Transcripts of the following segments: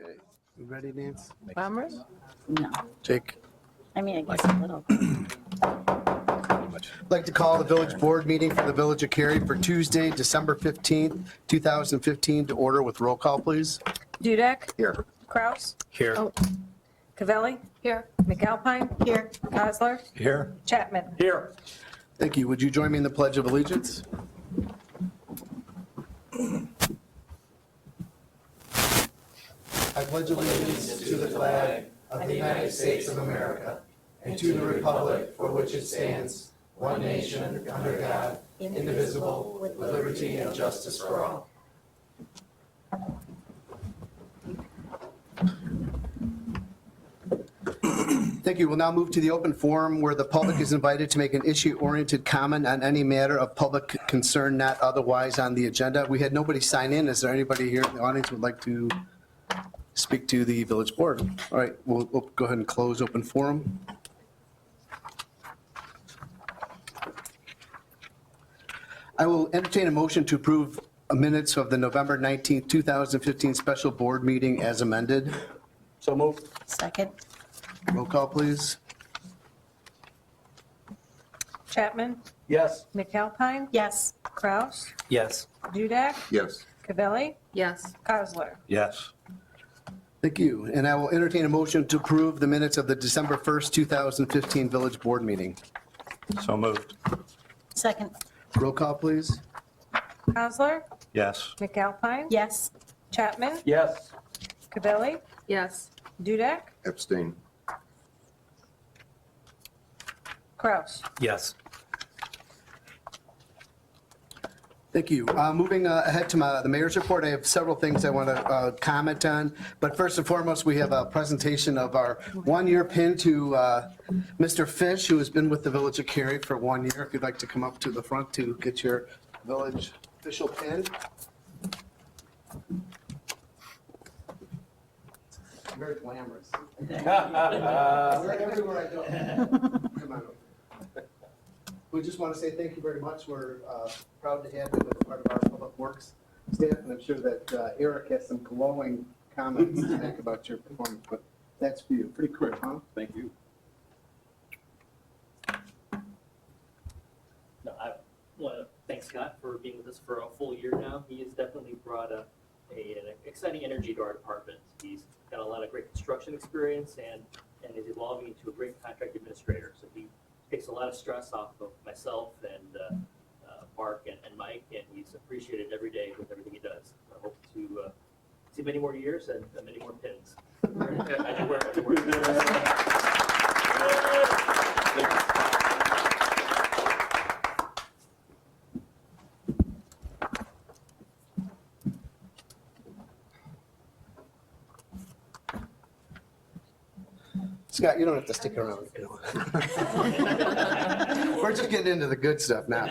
Okay. You ready, Nance? Bombers? No, Jake? I mean, I guess a little. I'd like to call the village board meeting for the Village of Cary for Tuesday, December 15th, 2015 to order with roll call, please. Dudek? Here. Kraus? Here. Oh. Cavelli? Here. McAlpine? Here. Kozler? Here. Chapman? Here. Thank you. Would you join me in the Pledge of Allegiance? I pledge allegiance to the flag of the United States of America and to the republic for which it stands, one nation, under God, indivisible, with liberty and justice for all. Thank you. We'll now move to the open forum where the public is invited to make an issue-oriented comment on any matter of public concern not otherwise on the agenda. We had nobody sign in. Is there anybody here in the audience who would like to speak to the village board? All right, we'll go ahead and close open forum. I will entertain a motion to approve minutes of the November 19th, 2015 special board meeting as amended. So moved. Second. Roll call, please. Chapman? Yes. McAlpine? Yes. Kraus? Yes. Dudek? Yes. Cavelli? Yes. Kozler? Yes. Thank you. And I will entertain a motion to approve the minutes of the December 1st, 2015 village board meeting. So moved. Second. Roll call, please. Kozler? Yes. McAlpine? Yes. Chapman? Yes. Cavelli? Yes. Dudek? Abstain. Kraus? Yes. Thank you. Moving ahead to the mayor's report, I have several things I want to comment on. But first and foremost, we have a presentation of our one-year pin to Mr. Fish, who has been with the Village of Cary for 1 year. If you'd like to come up to the front to get your village official pin. Very glamorous. Everywhere I go. Come on. We just want to say thank you very much. We're proud to have you as part of our Public Works staff, and I'm sure that Eric has some glowing comments to make about your performance, but that's for you. Pretty quick, huh? Thank you. No, I want to thank Scott for being with us for a full year now. He has definitely brought an exciting energy to our department. He's got a lot of great construction experience and is evolving into a great contract administrator. So he takes a lot of stress off of myself and Mark and Mike, and he's appreciated every day with everything he does. I hope to see many more years and many more pins. Scott, you don't have to stick around. If you don't. We're just getting into the good stuff now.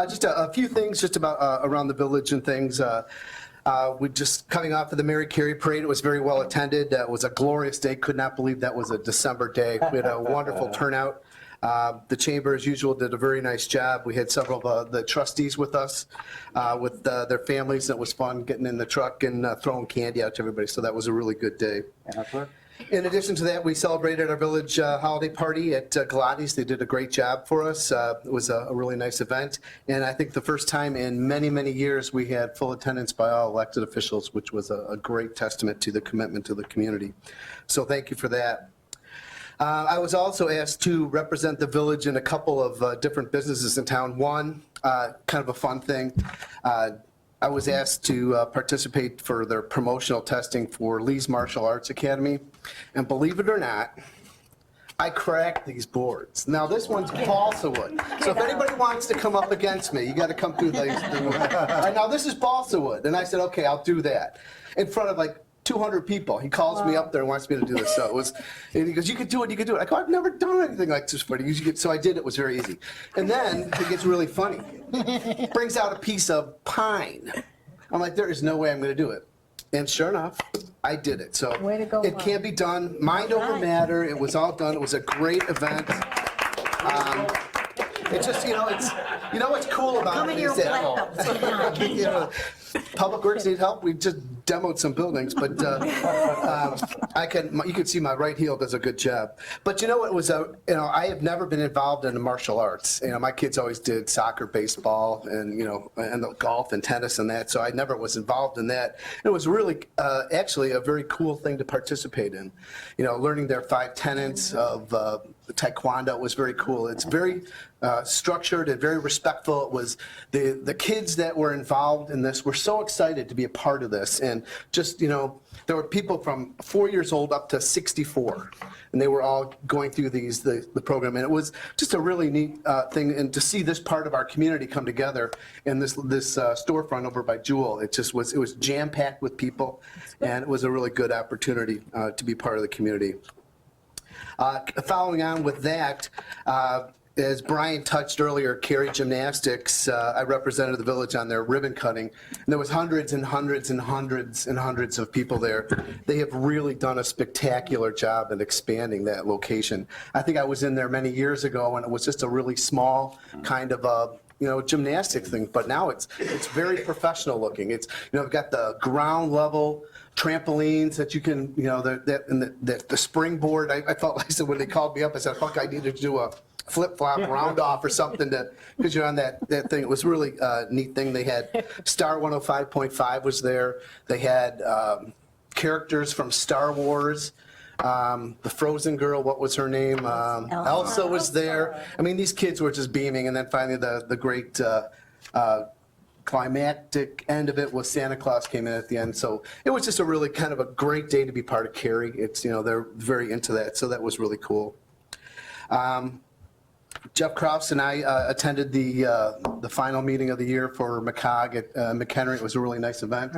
Just a few things just about around the village and things. We just coming off of the Mary Carey Parade. It was very well attended. It was a glorious day. Could not believe that was a December day. We had a wonderful turnout. The chamber, as usual, did a very nice job. We had several of the trustees with us, with their families. It was fun getting in the truck and throwing candy out to everybody, so that was a really good day. In addition to that, we celebrated our village holiday party at Galati's. They did a great job for us. It was a really nice event, and I think the first time in many, many years we had full attendance by all elected officials, which was a great testament to the commitment to the community. So thank you for that. I was also asked to represent the village in a couple of different businesses in town. One, kind of a fun thing, I was asked to participate for their promotional testing for Lee's Martial Arts Academy. And believe it or not, I cracked these boards. Now this one's balsa wood. So if anybody wants to come up against me, you got to come through these. All right, now this is balsa wood. And I said, okay, I'll do that. In front of like 200 people. He calls me up there and wants me to do this. So it was, and he goes, you could do it, you could do it. I go, I've never done anything like this before. So I did, it was very easy. And then it gets really funny. Brings out a piece of pine. I'm like, there is no way I'm going to do it. And sure enough, I did it. So Way to go, it Mark. can be done. Mind over matter. It was all done. It was a great event. It's just, it's, what's cool about Come it in your is that, black belts. you know, Public Works need help, we just demoed some buildings, but you can see my right heel does a good job. But you know what was, I have never been involved in the martial arts. My kids always did soccer, baseball, and, and golf and tennis and that, so I never was involved in that. It was really, actually a very cool thing to participate in. Learning their 5 tenets of Taekwondo was very cool. It's very structured and very respectful. It was the kids that were involved in this were so excited to be a part of this, and just there were people from 4 years old up to 64, and they were all going through the program, and it was just a really neat thing. And to see this part of our community come together in this storefront over by Jewel, it was jam packed with people, and it was a really good opportunity to be part of the community. Following on with that, as Brian touched earlier, Cary Gymnastics, I represented the village on their ribbon cutting, and there was hundreds and hundreds and hundreds and hundreds of people there. They have really done a spectacular job in expanding that location. I think I was in there many years ago, and it was just a really small kind of gymnastic thing, but now it's very professional looking. It's, we've got the ground level trampolines that you can, the springboard. I felt like when they called me up, I said, fuck, I needed to do a flip-flop round off or something because you're on that thing. It was really a neat thing. They had Star 105.5 was there. They had characters from Star Wars. The Frozen girl, what was her name? Elsa was there. I mean, these kids were just beaming. And then finally the great climactic end of it was Santa Claus came in at the end. So it was just a really kind of a great day to be part of Cary. It's, they're very into that. So that was really cool. Jeff Krause and I attended the final meeting of the year for McCog at McHenry. It was a really nice event.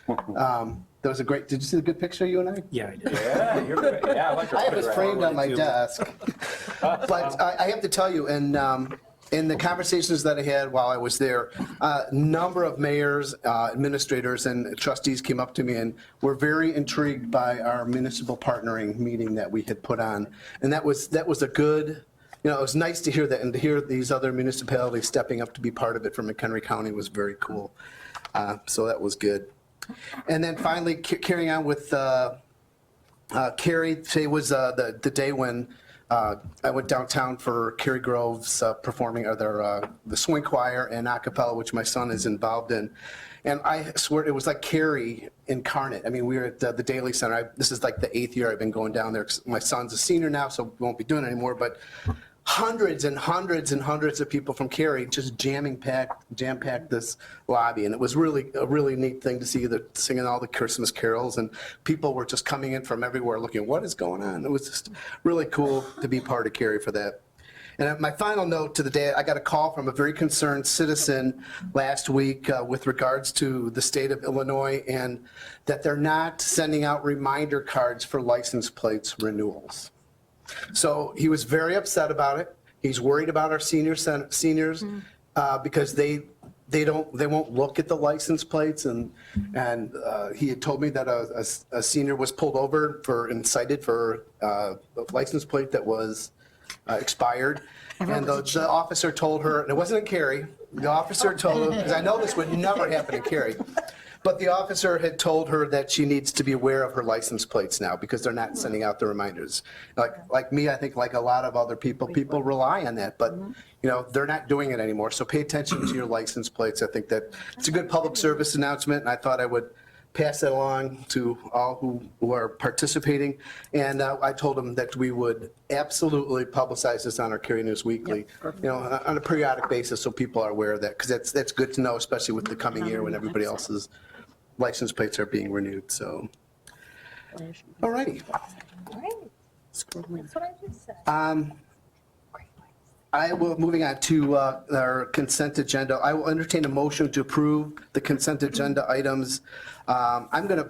That was a great, did you see the good picture, you and I? Yeah, I did. Yeah, you're great. Yeah, I like your I have it photograph. framed on my desk. But I have to tell you, in the conversations that I had while I was there, a number of mayors, administrators, and trustees came up to me and were very intrigued by our municipal partnering meeting that we had put on. And that was a good, it was nice to hear that, and to hear these other municipalities stepping up to be part of it from McHenry County was very cool. So that was good. And then finally, carrying on with Cary, today was the day when I went downtown for Cary Grove's performing the swing choir and a cappella, which my son is involved in. And I swear it was like Cary incarnate. I mean, we were at the Daily Center. This is like the 8th year I've been going down there. My son's a senior now, so we won't be doing it anymore. But hundreds and hundreds and hundreds of people from Cary just jam-packed this lobby. And it was really a really neat thing to see singing all the Christmas carols, and people were just coming in from everywhere looking, what is going on? It was just really cool to be part of Cary for that. And my final note to the day, I got a call from a very concerned citizen last week with regards to the state of Illinois, and that they're not sending out reminder cards for license plates renewals. So he was very upset about it. He's worried about our seniors because they won't look at the license plates, and he had told me that a senior was pulled over and cited for a license plate that was expired, and the officer told her, and it wasn't in Cary, the officer told her, because I know this would never happen in Cary, but the officer had told her that she needs to be aware of her license plates now because they're not sending out the reminders. Like me, I think like a lot of other people rely on that, but they're not doing it anymore. So pay attention to your license plates. I think that it's a good public service announcement, and I thought I would pass that along to all who are participating. And I told them that we would absolutely publicize this on our Cary News Weekly, on a periodic basis, so people are aware of that, because that's good to know, especially with the coming year when everybody else's license plates are being renewed. So, all righty. That's what I just said. Moving on to our consent agenda. I will entertain a motion to approve the consent agenda items. I'm going to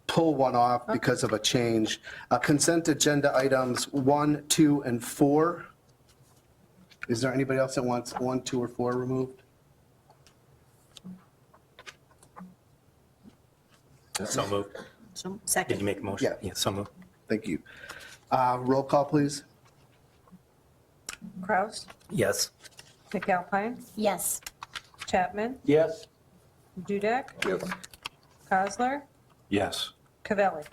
pull one off because of a change. Consent agenda items 1, 2, and 4. Is there anybody else that wants 1, 2, or 4 removed? So moved. So, Did second. you make a motion? Yeah. So moved. Thank you. Roll call, please. Kraus, Yes. McAlpine, Yes. Chapman, Yes. Dudek, Yes. Cosler, Yes. Cavelli.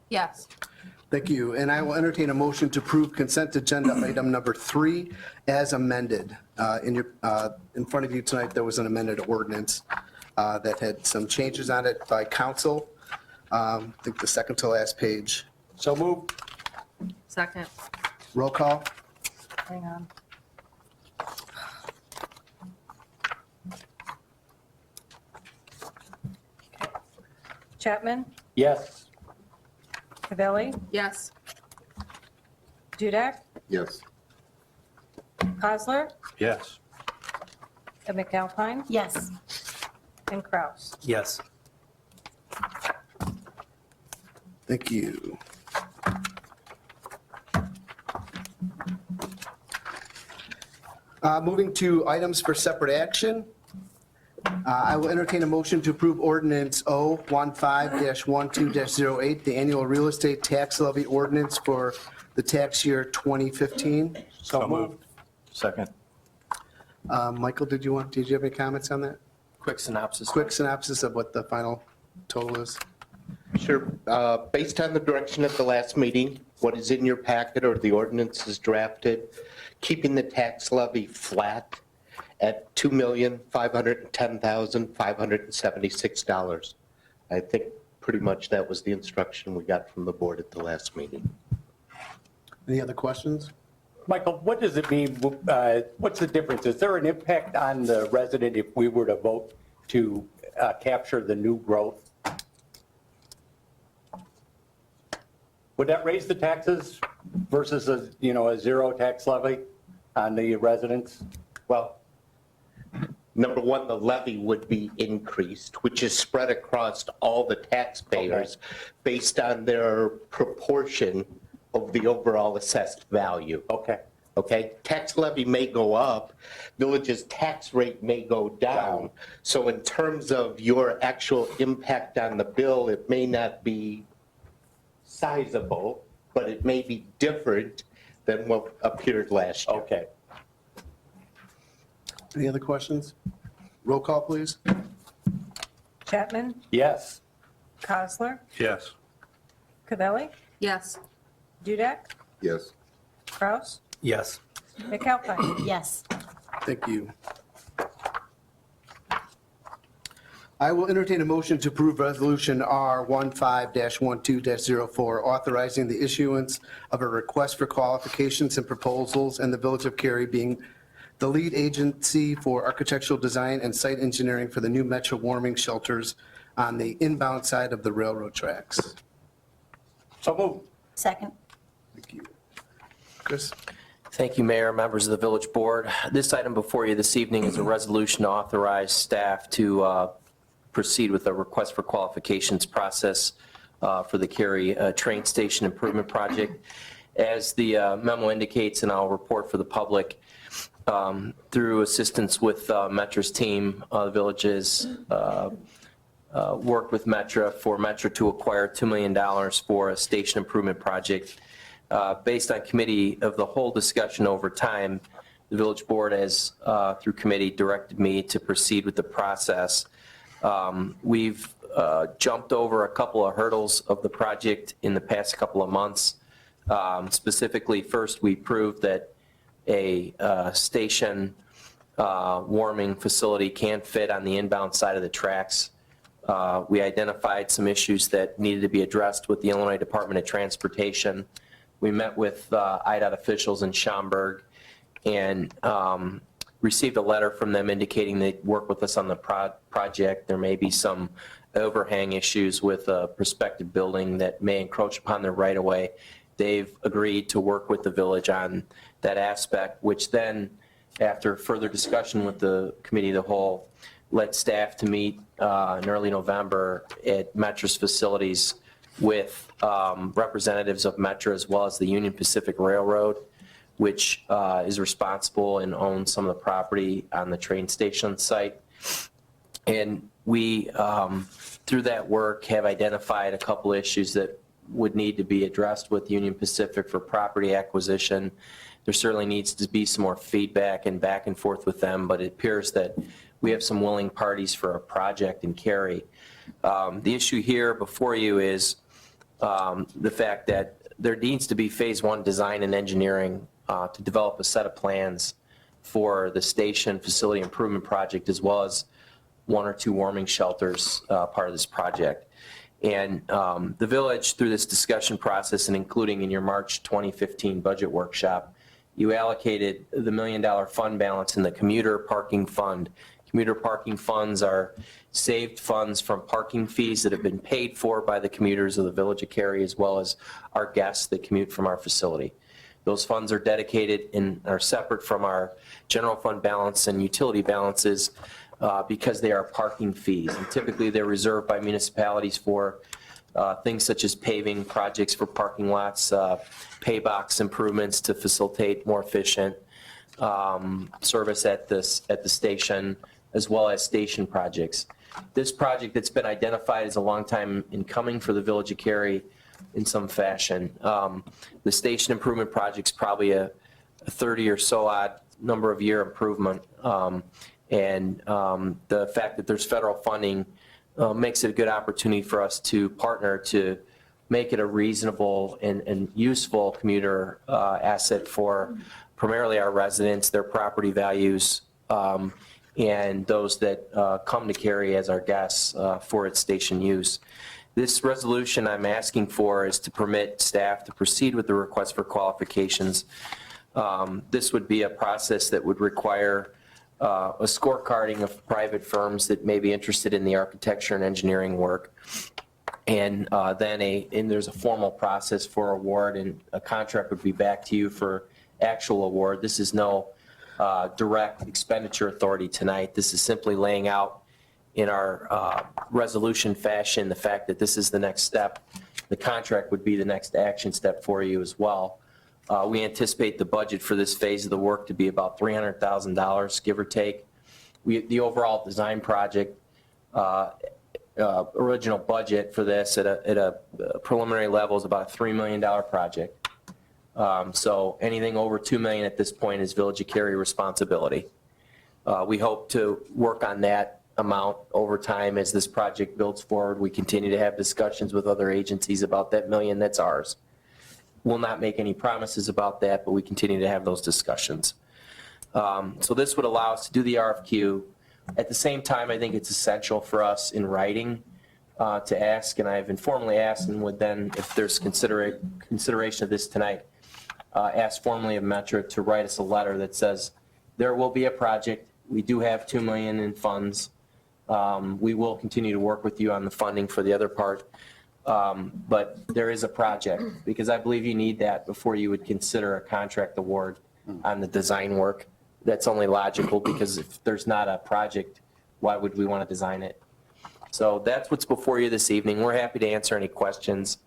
Yes. Thank you. And I will entertain a motion to approve consent agenda item number 3 as amended. In front of you tonight, there was an amended ordinance that had some changes on it by council. I think the second to last page. So moved. Second. Roll call. Hang on. Chapman, Yes. Cavelli, Yes. Dudek, Yes. Cosler, Yes. and McAlpine, Yes. and Kraus. Yes. Thank you. Moving to items for separate action. I will entertain a motion to approve ordinance 015-12-08, the annual real estate tax levy ordinance for the tax year 2015. So moved. Second. Michael, did you have any comments on that? Quick synopsis. Quick synopsis of what the final total is. Sure. Based on the direction at the last meeting, what is in your packet or the ordinance is drafted, keeping the tax levy flat at $2,510,576. I think pretty much that was the instruction we got from the board at the last meeting. Any other questions? Michael, what does it mean? What's the difference? Is there an impact on the resident if we were to vote to capture the new growth? Would that raise the taxes versus a zero tax levy on the residents? Well, number one, the levy would be increased, which is spread across all the taxpayers based on their proportion of the overall assessed value. Okay. Okay, tax levy may go up, village's tax rate may go down. So in terms of your actual impact on the bill, it may not be sizable, but it may be different than what appeared last year. Okay. Any other questions? Roll call, please. Chapman, Yes. Cosler, Yes. Cavelli, Yes. Dudek, Yes. Kraus, Yes. McAlpine. Yes. Thank you. I will entertain a motion to approve Resolution R15-12-04, authorizing the issuance of a request for qualifications and proposals, and the Village of Cary being the lead agency for architectural design and site engineering for the new metro warming shelters on the inbound side of the railroad tracks. So moved. Second. Thank you. Chris? Thank you, Mayor, members of the Village Board. This item before you this evening is a resolution to authorize staff to proceed with a request for qualifications process for the Cary train station improvement project. As the memo indicates, and I'll report for the public, through assistance with Metra's team, the villages worked with Metra for Metra to acquire $2 million for a station improvement project. Based on committee of the whole discussion over time, the village board has, through committee, directed me to proceed with the process. We've jumped over a couple of hurdles of the project in the past couple of months. Specifically, first, we proved that a station warming facility can fit on the inbound side of the tracks. We identified some issues that needed to be addressed with the Illinois Department of Transportation. We met with IDOT officials in Schaumburg and received a letter from them indicating they'd work with us on the project. There may be some overhang issues with a prospective building that may encroach upon their right-of-way. They've agreed to work with the village on that aspect, which then, after further discussion with the committee of the whole, led staff to meet in early November at Metra's facilities with representatives of Metra as well as the Union Pacific Railroad, which is responsible and owns some of the property on the train station site. And we, through that work, have identified a couple issues that would need to be addressed with Union Pacific for property acquisition. There certainly needs to be some more feedback and back and forth with them, but it appears that we have some willing parties for a project in Cary. The issue here before you is the fact that there needs to be phase one design and engineering to develop a set of plans for the station facility improvement project, as well as 1 or 2 warming shelters part of this project. And the village, through this discussion process and including in your March 2015 budget workshop, you allocated the $1 million fund balance in the commuter parking fund. Commuter parking funds are saved funds from parking fees that have been paid for by the commuters of the Village of Cary, as well as our guests that commute from our facility. Those funds are dedicated and are separate from our general fund balance and utility balances because they are parking fees. And typically, they're reserved by municipalities for things such as paving projects for parking lots, pay box improvements to facilitate more efficient service at the station, as well as station projects. This project that's been identified as a long time in coming for the Village of Cary in some fashion. The station improvement project's probably a 30 or so odd number of year improvement. And the fact that there's federal funding makes it a good opportunity for us to partner to make it a reasonable and useful commuter asset for primarily our residents, their property values, and those that come to Cary as our guests for its station use. This resolution I'm asking for is to permit staff to proceed with the request for qualifications. This would be a process that would require a scorecarding of private firms that may be interested in the architecture and engineering work. And then there's a formal process for award, and a contract would be back to you for actual award. This is no direct expenditure authority tonight. This is simply laying out in our resolution fashion the fact that this is the next step. The contract would be the next action step for you as well. We anticipate the budget for this phase of the work to be about $300,000, give or take. The overall design project, original budget for this at a preliminary level is about a $3 million project. So anything over $2 million at this point is Village of Cary responsibility. We hope to work on that amount over time as this project builds forward. We continue to have discussions with other agencies about that $1 million that's ours. We'll not make any promises about that, but we continue to have those discussions. So this would allow us to do the RFQ. At the same time, I think it's essential for us in writing to ask, and I've informally asked, and would then, if there's consideration of this tonight, ask formally of Metro to write us a letter that says there will be a project. We do have $2 million in funds. We will continue to work with you on the funding for the other part. But there is a project, because I believe you need that before you would consider a contract award on the design work. That's only logical, because if there's not a project, why would we want to design it? So that's what's before you this evening. We're happy to answer any questions.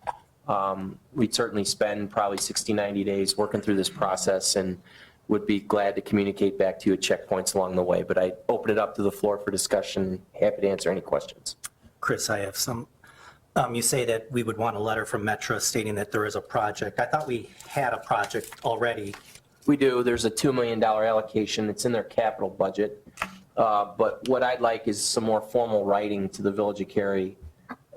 We'd certainly spend probably 60, 90 days working through this process, and would be glad to communicate back to you at checkpoints along the way. But I open it up to the floor for discussion. Happy to answer any questions. Chris, I have some. You say that we would want a letter from Metro stating that there is a project. I thought we had a project already. We do. There's a $2 million allocation. It's in their capital budget. But what I'd like is some more formal writing to the Village of Cary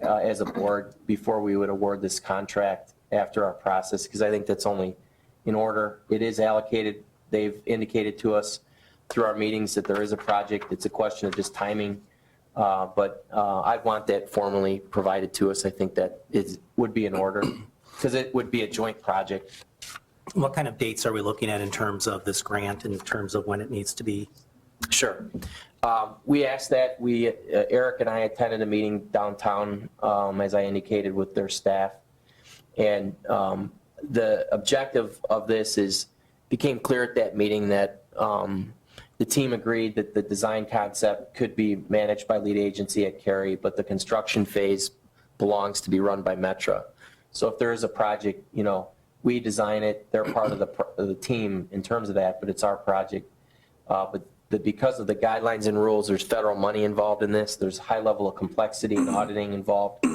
as a board before we would award this contract after our process, because I think that's only in order. It is allocated. They've indicated to us through our meetings that there is a project. It's a question of just timing. But I'd want that formally provided to us. I think that would be in order, because it would be a joint project. What kind of dates are we looking at in terms of this grant, in terms of when it needs to be? Sure. We asked that. Eric and I attended a meeting downtown, as I indicated, with their staff. And the objective of this became clear at that meeting that the team agreed that the design concept could be managed by lead agency at Cary, but the construction phase belongs to be run by Metro. So if there is a project, we design it, they're part of the team in terms of that, but it's our project. But because of the guidelines and rules, there's federal money involved in this. There's a high level of complexity and auditing involved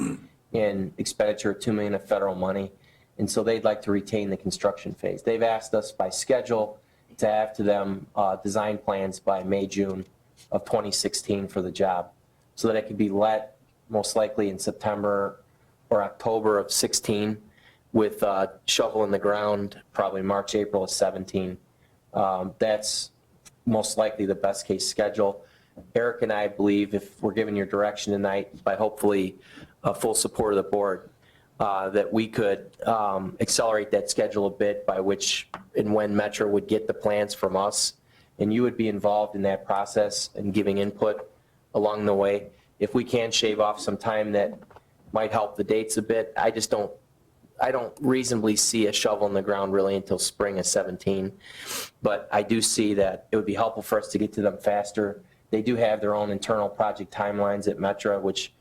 in expenditure of $2 million of federal money. And so they'd like to retain the construction phase. They've asked us by schedule to have to them design plans by May, June of 2016 for the job, so that it could be let most likely in September or October of 16, with shovel in the ground probably March, April of 17. That's most likely the best case schedule. Eric and I believe, if we're given your direction tonight, by hopefully full support of the board, that we could accelerate that schedule a bit, by which and when Metro would get the plans from us, and you would be involved in that process and giving input along the way. If we can shave off some time, that might help the dates a bit. I don't reasonably see a shovel in the ground really until spring of 17. But I do see that it would be helpful for us to get to them faster. They do have their own internal project timelines at Metro, which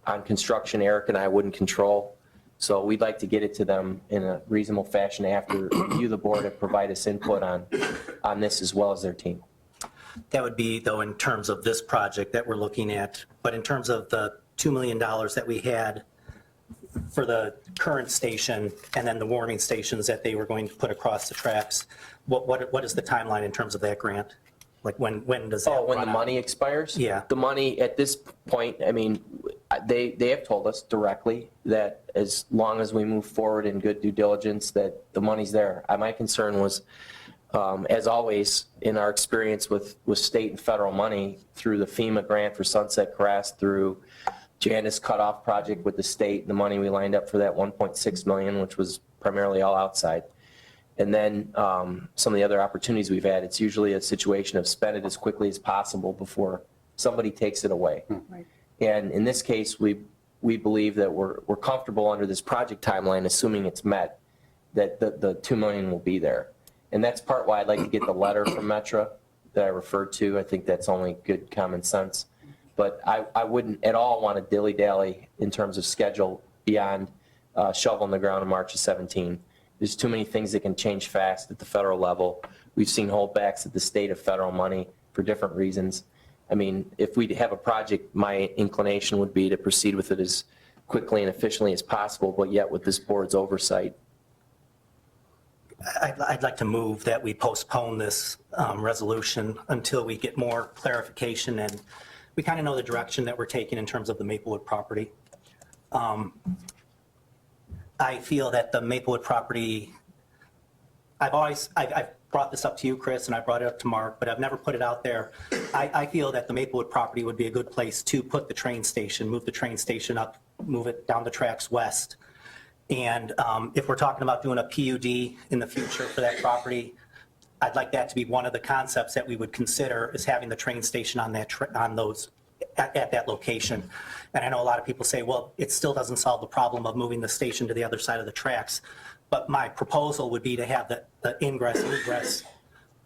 on construction, Eric and I wouldn't control. So we'd like to get it to them in a reasonable fashion after you, the board, have provided us input on this as well as their team. That would be, though, in terms of this project that we're looking at. But in terms of the $2 million that we had for the current station and then the warming stations that they were going to put across the tracks, what is the timeline in terms of that grant? Like when does that run out? When the money expires? Yeah. The money at this point, I mean, they have told us directly that as long as we move forward in good due diligence, that the money's there. My concern was, as always, in our experience with state and federal money, through the FEMA grant for Sunset Crest, through Janice cutoff project with the state, the money we lined up for that $1.6 million, which was primarily all outside. And then some of the other opportunities we've had, it's usually a situation of spend it as quickly as possible before somebody takes it away. Right. And in this case, we believe that we're comfortable under this project timeline, assuming it's met, that the $2 million will be there. And that's part why I'd like to get the letter from Metro that I referred to. I think that's only good common sense. But I wouldn't at all want to dilly-dally in terms of schedule beyond shovel in the ground in March of 17. There's too many things that can change fast at the federal level. We've seen holdbacks at the state of federal money for different reasons. I mean, if we have a project, my inclination would be to proceed with it as quickly and efficiently as possible, but yet with this board's oversight. I'd like to move that we postpone this resolution until we get more clarification and we kind of know the direction that we're taking in terms of the Maplewood property. I feel that the Maplewood property, I've brought this up to you, Chris, and I brought it up to Mark, but I've never put it out there. I feel that the Maplewood property would be a good place to put the train station, move the train station up, move it down the tracks west. And if we're talking about doing a PUD in the future for that property, I'd like that to be one of the concepts that we would consider, is having the train station on that at that location. And I know a lot of people say, well, it still doesn't solve the problem of moving the station to the other side of the tracks. But my proposal would be to have the ingress and egress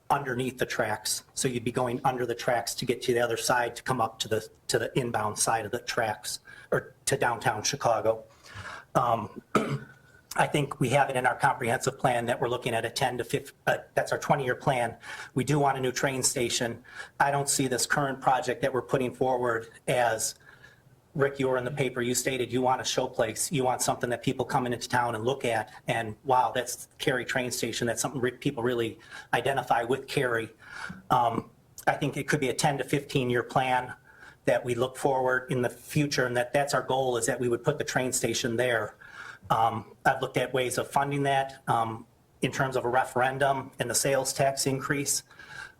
underneath the tracks. So you'd be going under the tracks to get to the other side to come up to the inbound side of the tracks, or to downtown Chicago. I think we have it in our comprehensive plan that we're looking at a 10 to 15, that's our 20-year plan. We do want a new train station. I don't see this current project that we're putting forward as, Rick, you were in the paper, you stated you want a showplace. You want something that people come into town and look at, and wow, that's Cary train station. That's something people really identify with Cary. I think it could be a 10 to 15-year plan that we look forward in the future, and that's our goal, is that we would put the train station there. I've looked at ways of funding that in terms of a referendum and the sales tax increase.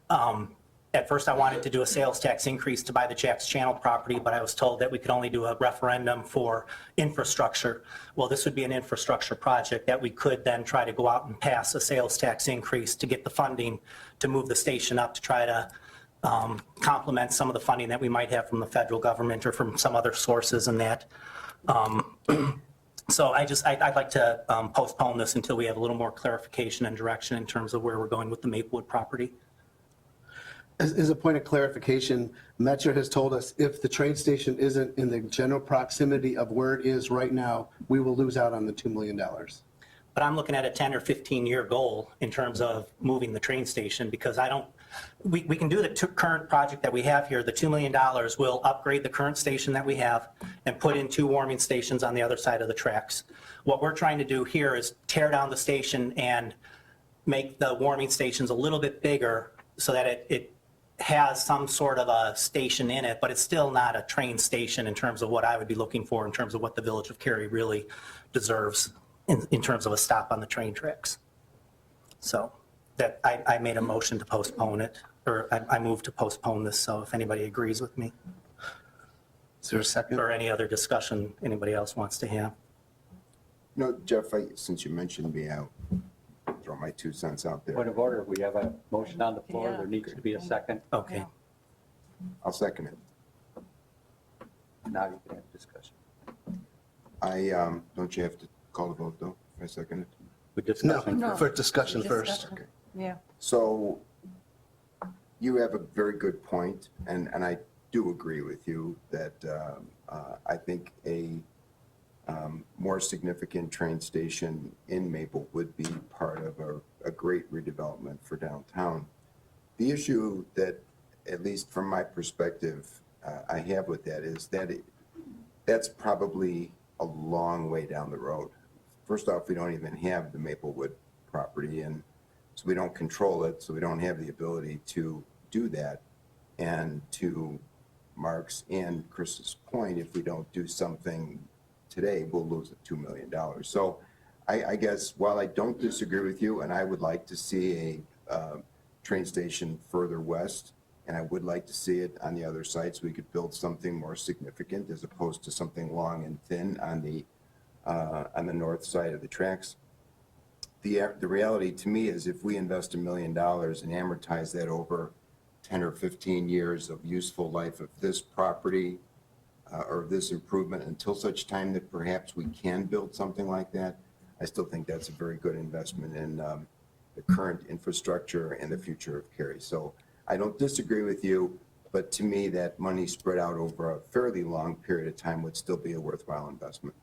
At first, I wanted to do a sales tax increase to buy the Jack's Channel property, but I was told that we could only do a referendum for infrastructure. Well, this would be an infrastructure project that we could then try to go out and pass a sales tax increase to get the funding to move the station up, to try to complement some of the funding that we might have from the federal government or from some other sources in that. So I'd like to postpone this until we have a little more clarification and direction in terms of where we're going with the Maplewood property. As a point of clarification, Metro has told us if the train station isn't in the general proximity of where it is right now, we will lose out on the $2 million. But I'm looking at a 10 or 15-year goal in terms of moving the train station, because we can do the current project that we have here. The $2 million will upgrade the current station that we have and put in 2 warming stations on the other side of the tracks. What we're trying to do here is tear down the station and make the warming stations a little bit bigger so that has some sort of a station in it, but it's still not a train station in terms of what I would be looking for, in terms of what the Village of Cary really deserves in terms of a stop on the train tracks. So that I made a motion to postpone it, or I moved to postpone this, so if anybody agrees with me, Is there a second? or any other discussion anybody else wants to have. No, Jeff, since you mentioned me, I'll throw my 2 cents out there. Point of order, we have a motion on the floor. Yeah. There needs to be a second. Okay. I'll second it. Now you can have discussion. Don't you have to call the vote, though, if I second it? We discussed. No, for discussion first. Discussion. Yeah. So you have a very good point, and I do agree with you that I think a more significant train station in Maple would be part of a great redevelopment for downtown. The issue that, at least from my perspective, I have with that is that that's probably a long way down the road. First off, we don't even have the Maplewood property, and so we don't control it, so we don't have the ability to do that. And to Mark's and Chris's point, if we don't do something today, we'll lose the $2 million. So I guess while I don't disagree with you, and I would like to see a train station further west, and I would like to see it on the other side so we could build something more significant as opposed to something long and thin on the north side of the tracks. The reality to me is if we invest $1 million and amortize that over 10 or 15 years of useful life of this property or this improvement until such time that perhaps we can build something like that, I still think that's a very good investment in the current infrastructure and the future of Cary. So I don't disagree with you, but to me, that money spread out over a fairly long period of time would still be a worthwhile investment.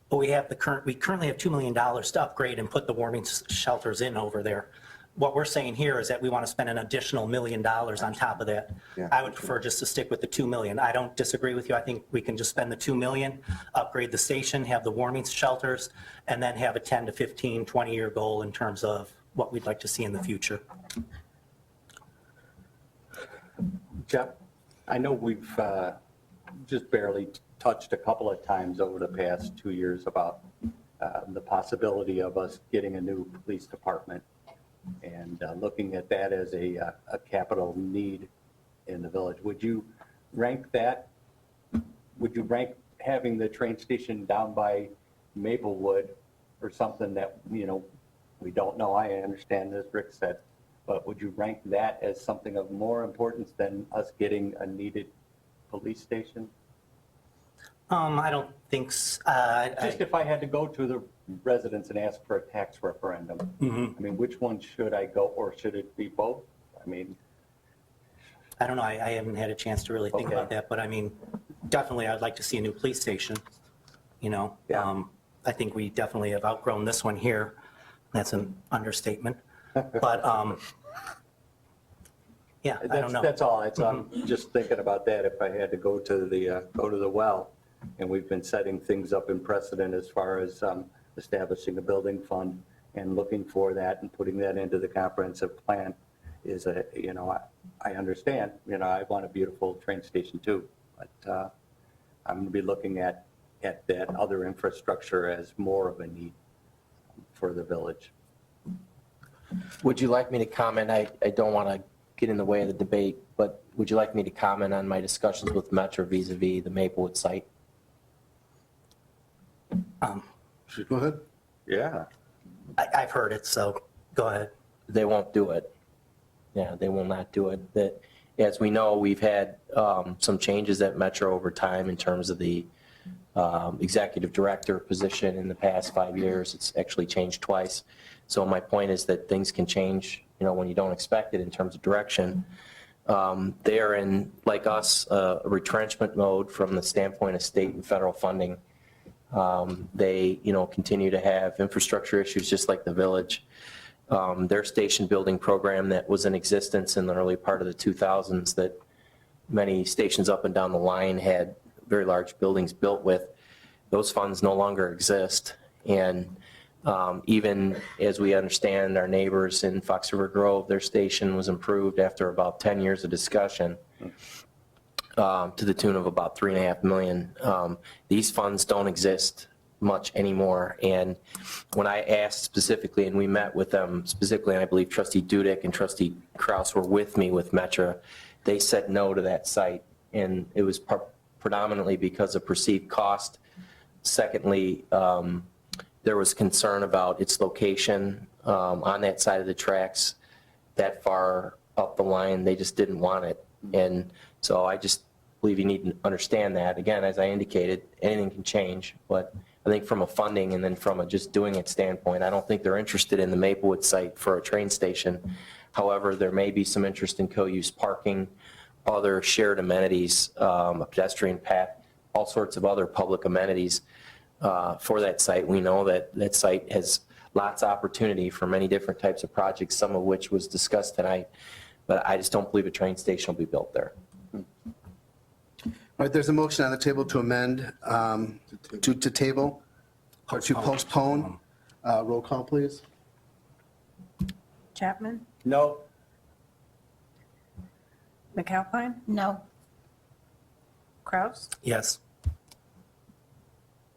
But we currently have $2 million to upgrade and put the warming shelters in over there. What we're saying here is that we want to spend an additional $1 million on top of that. Yeah. I would prefer just to stick with the 2 million. I don't disagree with you. I think we can just spend the 2 million, upgrade the station, have the warming shelters, and then have a 10 to 15, 20-year goal in terms of what we'd like to see in the future. Jeff, I know we've just barely touched a couple of times over the past 2 years about the possibility of us getting a new police department and looking at that as a capital need in the village. Would you rank that? Would you rank having the train station down by Maplewood or something that, you know, we don't know? I understand, as Rick said, but would you rank that as something of more importance than us getting a needed police station? I don't think so. Just if I had to go to the residents and ask for a tax referendum, I mean, which one should I go, or should it be both? I mean, I don't know. I haven't had a chance to really think Okay. about that, but I mean, definitely I'd like to see a new police station, you know? Yeah. I think we definitely have outgrown this one here. That's an understatement. But, yeah, I don't know. That's all. I'm just thinking about that if I had to go to the well. And we've been setting things up in precedent as far as establishing a building fund and looking for that and putting that into the comprehensive plan is I understand, I want a beautiful train station too, but I'm going to be looking at that other infrastructure as more of a need for the village. Would you like me to comment? I don't want to get in the way of the debate, but would you like me to comment on my discussions with Metro vis-a-vis the Maplewood site? Go ahead. Yeah. I've heard it, so go ahead. They won't do it. Yeah, they will not do it. That, as we know, we've had some changes at Metro over time in terms of the executive director position in the past 5 years. It's actually changed twice. So my point is that things can change, when you don't expect it in terms of direction. They are in, like us, a retrenchment mode from the standpoint of state and federal funding. They, continue to have infrastructure issues just like the village. Their station building program that was in existence in the early part of the 2000s that many stations up and down the line had very large buildings built with, those funds no longer exist. And Even as we understand our neighbors in Fox River Grove, their station was improved after about 10 years of discussion to the tune of about $3.5 million. These funds don't exist much anymore. And when I asked specifically, and we met with them specifically, and I believe Trustee Dudek and Trustee Kraus were with me with Metra, they said no to that site. And it was predominantly because of perceived cost. Secondly, there was concern about its location on that side of the tracks that far up the line. They just didn't want it. And so I just believe you need to understand that. Again, as I indicated, anything can change, but I think from a funding and then from a just doing it standpoint, I don't think they're interested in the Maplewood site for a train station. However, there may be some interest in co-use parking, other shared amenities, a pedestrian path, all sorts of other public amenities for that site. We know that that site has lots of opportunity for many different types of projects, some of which was discussed tonight, but I just don't believe a train station will be built there. All right, there's a motion on the table to amend, to table, or to postpone. Roll call, please. Chapman? No. McAlpine? No. Kraus? Yes.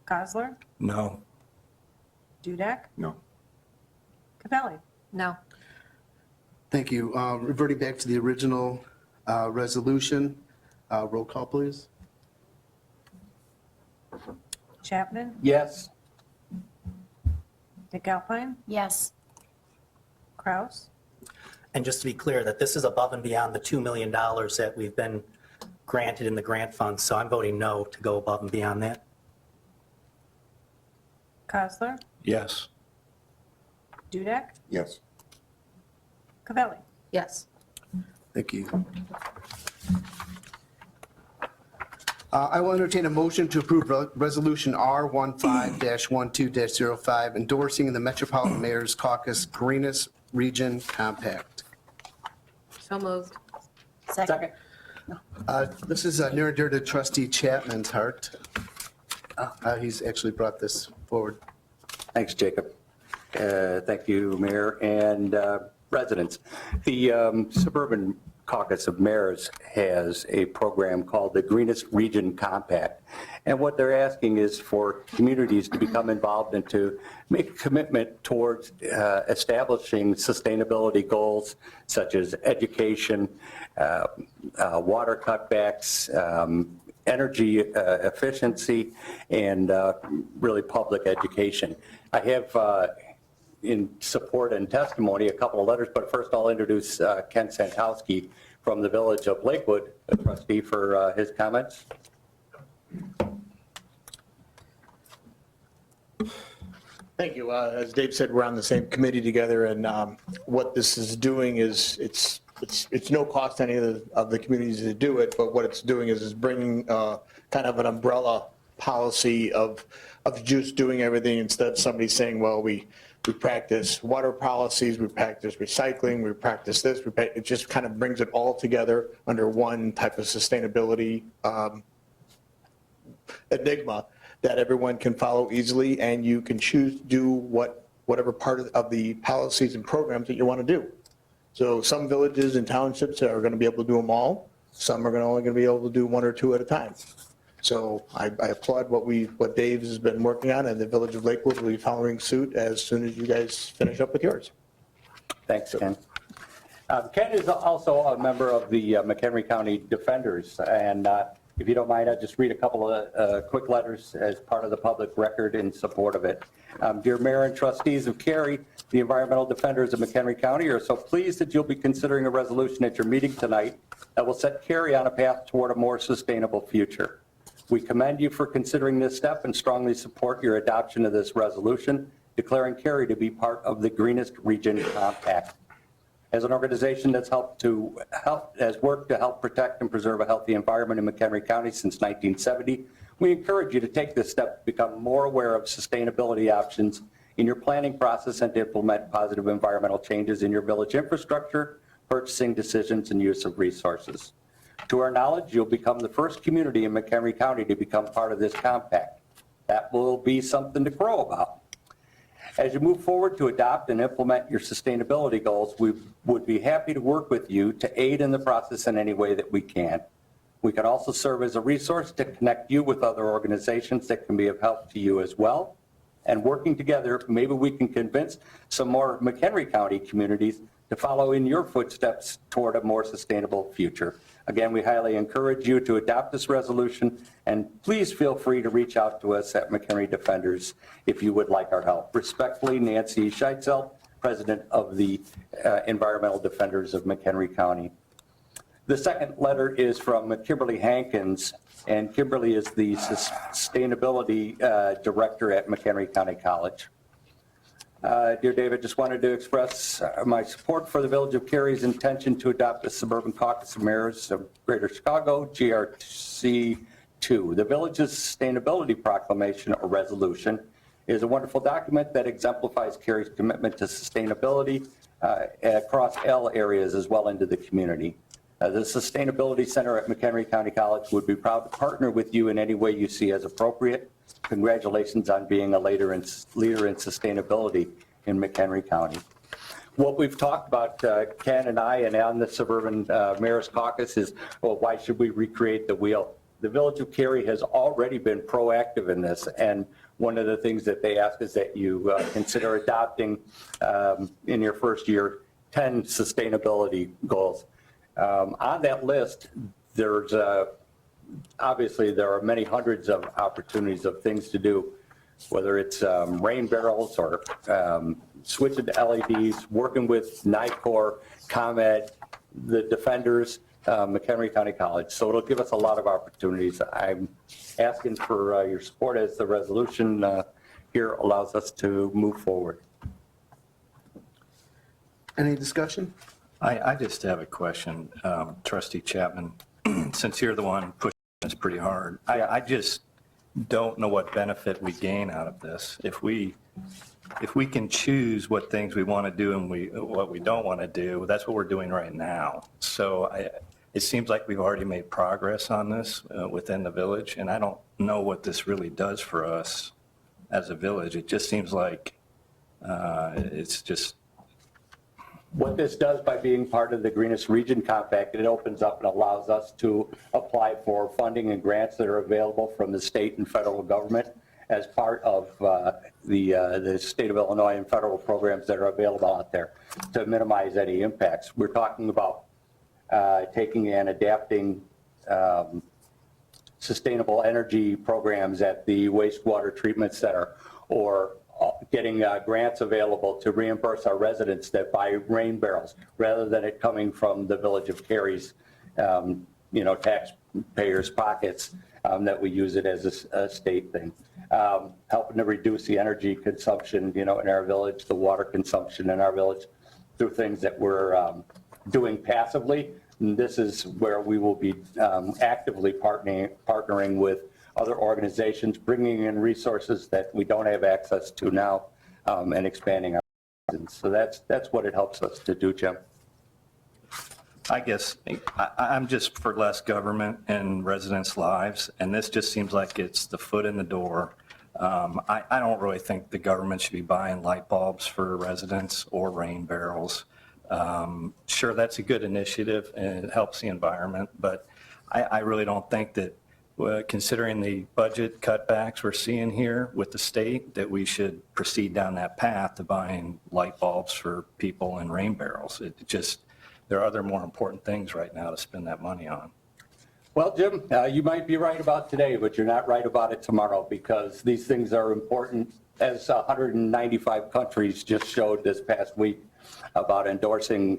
Cosler? No. Dudek? No. Cavelli? No. Thank you. Reverting back to the original resolution, roll call, please. Chapman? Yes. McAlpine? Yes. Kraus? And just to be clear, that this is above and beyond the $2 million that we've been granted in the grant funds, so I'm voting no to go above and beyond that. Cosler? Yes. Dudek? Yes. Cavelli? Yes. Thank you. I will entertain a motion to approve Resolution R15-12-05, endorsing the Metropolitan Mayor's Caucus Greenest Region Compact. So moved. Second. This is near and dear to Trustee Chapman's heart. He's actually brought this forward. Thanks, Jacob. Thank you, Mayor and residents. The Suburban Caucus of Mayors has a program called the Greenest Region Compact. And what they're asking is for communities to become involved and to make a commitment towards establishing sustainability goals such as education, water cutbacks, energy efficiency, and really public education. I have in support and testimony a couple of letters, but first I'll introduce Ken Santowski from the Village of Lakewood, a trustee, for his comments. Thank you. As Dave said, we're on the same committee together, and what this is doing is it's no cost to any of the communities to do it, but what it's doing is bringing kind of an umbrella policy of just doing everything instead of somebody saying, well, we practice water policies, we practice recycling, we practice this. It just kind of brings it all together under one type of sustainability enigma that everyone can follow easily, and you can choose to do whatever part of the policies and programs that you want to do. So some villages and townships are going to be able to do them all. Some are only going to be able to do one or two at a time. So I applaud what Dave has been working on, and the Village of Lakewood will be following suit as soon as you guys finish up with yours. Thanks, Ken. Ken is also a member of the McHenry County Defenders, and if you don't mind, I'll just read a couple of quick letters as part of the public record in support of it. Dear Mayor and trustees of Cary, the environmental defenders of McHenry County are so pleased that you'll be considering a resolution at your meeting tonight that will set Cary on a path toward a more sustainable future. We commend you for considering this step and strongly support your adoption of this resolution, declaring Cary to be part of the Greenest Region Compact. As an organization that's worked to help protect and preserve a healthy environment in McHenry County since 1970, we encourage you to take this step to become more aware of sustainability options in your planning process and to implement positive environmental changes in your village infrastructure, purchasing decisions, and use of resources. To our knowledge, you'll become the first community in McHenry County to become part of this compact. That will be something to crow about. As you move forward to adopt and implement your sustainability goals, we would be happy to work with you to aid in the process in any way that we can. We can also serve as a resource to connect you with other organizations that can be of help to you as well. And working together, maybe we can convince some more McHenry County communities to follow in your footsteps toward a more sustainable future. Again, we highly encourage you to adopt this resolution, and please feel free to reach out to us at McHenry Defenders if you would like our help. Respectfully, Nancy Scheitzel, President of the Environmental Defenders of McHenry County. The second letter is from Kimberly Hankins, and Kimberly is the Sustainability Director at McHenry County College. Dear David, just wanted to express my support for the Village of Cary's intention to adopt the Suburban Caucus of Mayors of Greater Chicago, GRC 2. The Village's Sustainability Proclamation or Resolution is a wonderful document that exemplifies Cary's commitment to sustainability across all areas as well into the community. The Sustainability Center at McHenry County College would be proud to partner with you in any way you see as appropriate. Congratulations on being a leader in sustainability in McHenry County. What we've talked about, Ken and I, and on the Suburban Mayor's Caucus is, well, why should we recreate the wheel? The Village of Cary has already been proactive in this, and one of the things that they ask is that you consider adopting in your first year 10 sustainability goals. On that list, there's obviously there are many hundreds of opportunities of things to do, whether it's rain barrels or switching to LEDs, working with NICOR, ComEd, the Defenders, McHenry County College. So it'll give us a lot of opportunities. I'm asking for your support as the resolution here allows us to move forward. Any discussion? I just have a question, Trustee Chapman, since you're the one pushing this pretty hard. I just don't know what benefit we gain out of this. If we can choose what things we want to do and what we don't want to do, that's what we're doing right now. So it seems like we've already made progress on this within the village, and I don't know what this really does for us as a village. It just seems like it's just... What this does by being part of the Greenest Region Compact, it opens up and allows us to apply for funding and grants that are available from the state and federal government as part of the state of Illinois and federal programs that are available out there to minimize any impacts. We're talking about taking and adapting sustainable energy programs at the wastewater treatment center, or getting grants available to reimburse our residents that buy rain barrels rather than it coming from the Village of Cary's taxpayers' pockets, that we use it as a state thing. Helping to reduce the energy consumption, in our village, the water consumption in our village through things that we're doing passively. And this is where we will be actively partnering with other organizations, bringing in resources that we don't have access to now, and expanding our presence. So that's what it helps us to do, Jim. I guess I'm just for less government and residents' lives, and this just seems like it's the foot in the door. I don't really think the government should be buying light bulbs for residents or rain barrels. Sure, that's a good initiative and it helps the environment, but I really don't think that, considering the budget cutbacks we're seeing here with the state, that we should proceed down that path to buying light bulbs for people and rain barrels. There are other more important things right now to spend that money on. Well, Jim, you might be right about today, but you're not right about it tomorrow, because these things are important, as 195 countries just showed this past week about endorsing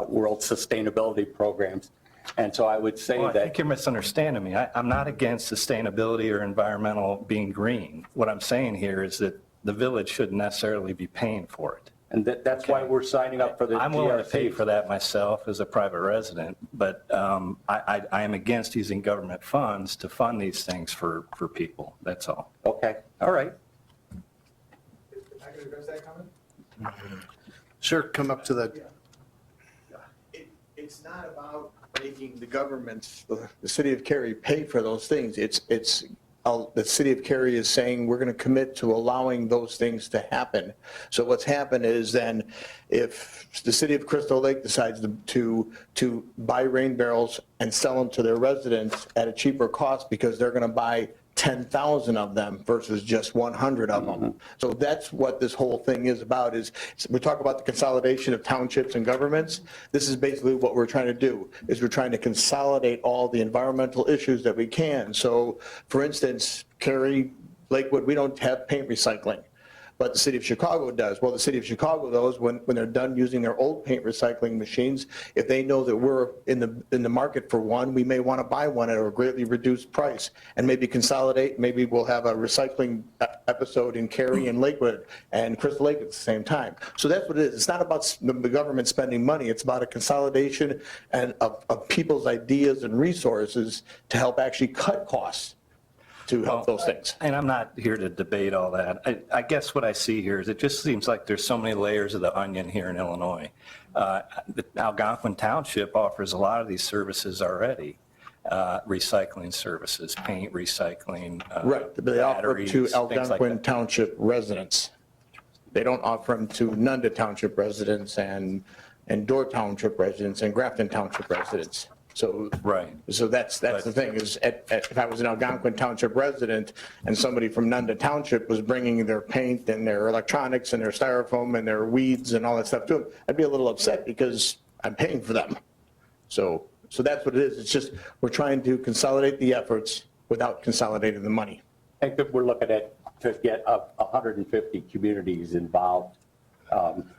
world sustainability programs. And so I would say I that... think you're misunderstanding me. I'm not against sustainability or environmental being green. What I'm saying here is that the village shouldn't necessarily be paying for it. And that's why we're signing up for the I'm willing to pay GRC. for that myself as a private resident, but I am against using government funds to fund these things for people. That's all. Okay, all right. I can address that comment? Sure, come up to the, It's not about making the governments, the city of Cary, pay for those things. It's the city of Cary is saying we're going to commit to allowing those things to happen. So what's happened is then if the city of Crystal Lake decides to buy rain barrels and sell them to their residents at a cheaper cost because they're going to buy 10,000 of them versus just 100 of them. So that's what this whole thing is about, is we talk about the consolidation of townships and governments. This is basically what we're trying to do, is we're trying to consolidate all the environmental issues that we can. So for instance, Cary, Lakewood, we don't have paint recycling, but the city of Chicago does. Well, the city of Chicago knows when they're done using their old paint recycling machines, if they know that we're in the market for one, we may want to buy one at a greatly reduced price and maybe consolidate. Maybe we'll have a recycling episode in Cary and Lakewood and Crystal Lake at the same time. So that's what it is. It's not about the government spending money. It's about a consolidation and of people's ideas and resources to help actually cut costs to help those things. And I'm not here to debate all that. I guess what I see here is it just seems like there's so many layers of the onion here in Illinois. The Algonquin Township offers a lot of these services already. Recycling services, paint recycling, Right, but they offer them to batteries, things like Algonquin that. Township residents. They don't offer them to Nunda Township residents and Door Township residents and Grafton Township residents. So, Right. so that's the thing, is if I was an Algonquin Township resident and somebody from Nunda Township was bringing their paint and their electronics and their styrofoam and their weeds and all that stuff to them, I'd be a little upset because I'm paying for them. So that's what it is. It's just, we're trying to consolidate the efforts without consolidating the money. I think we're looking at to get up 150 communities involved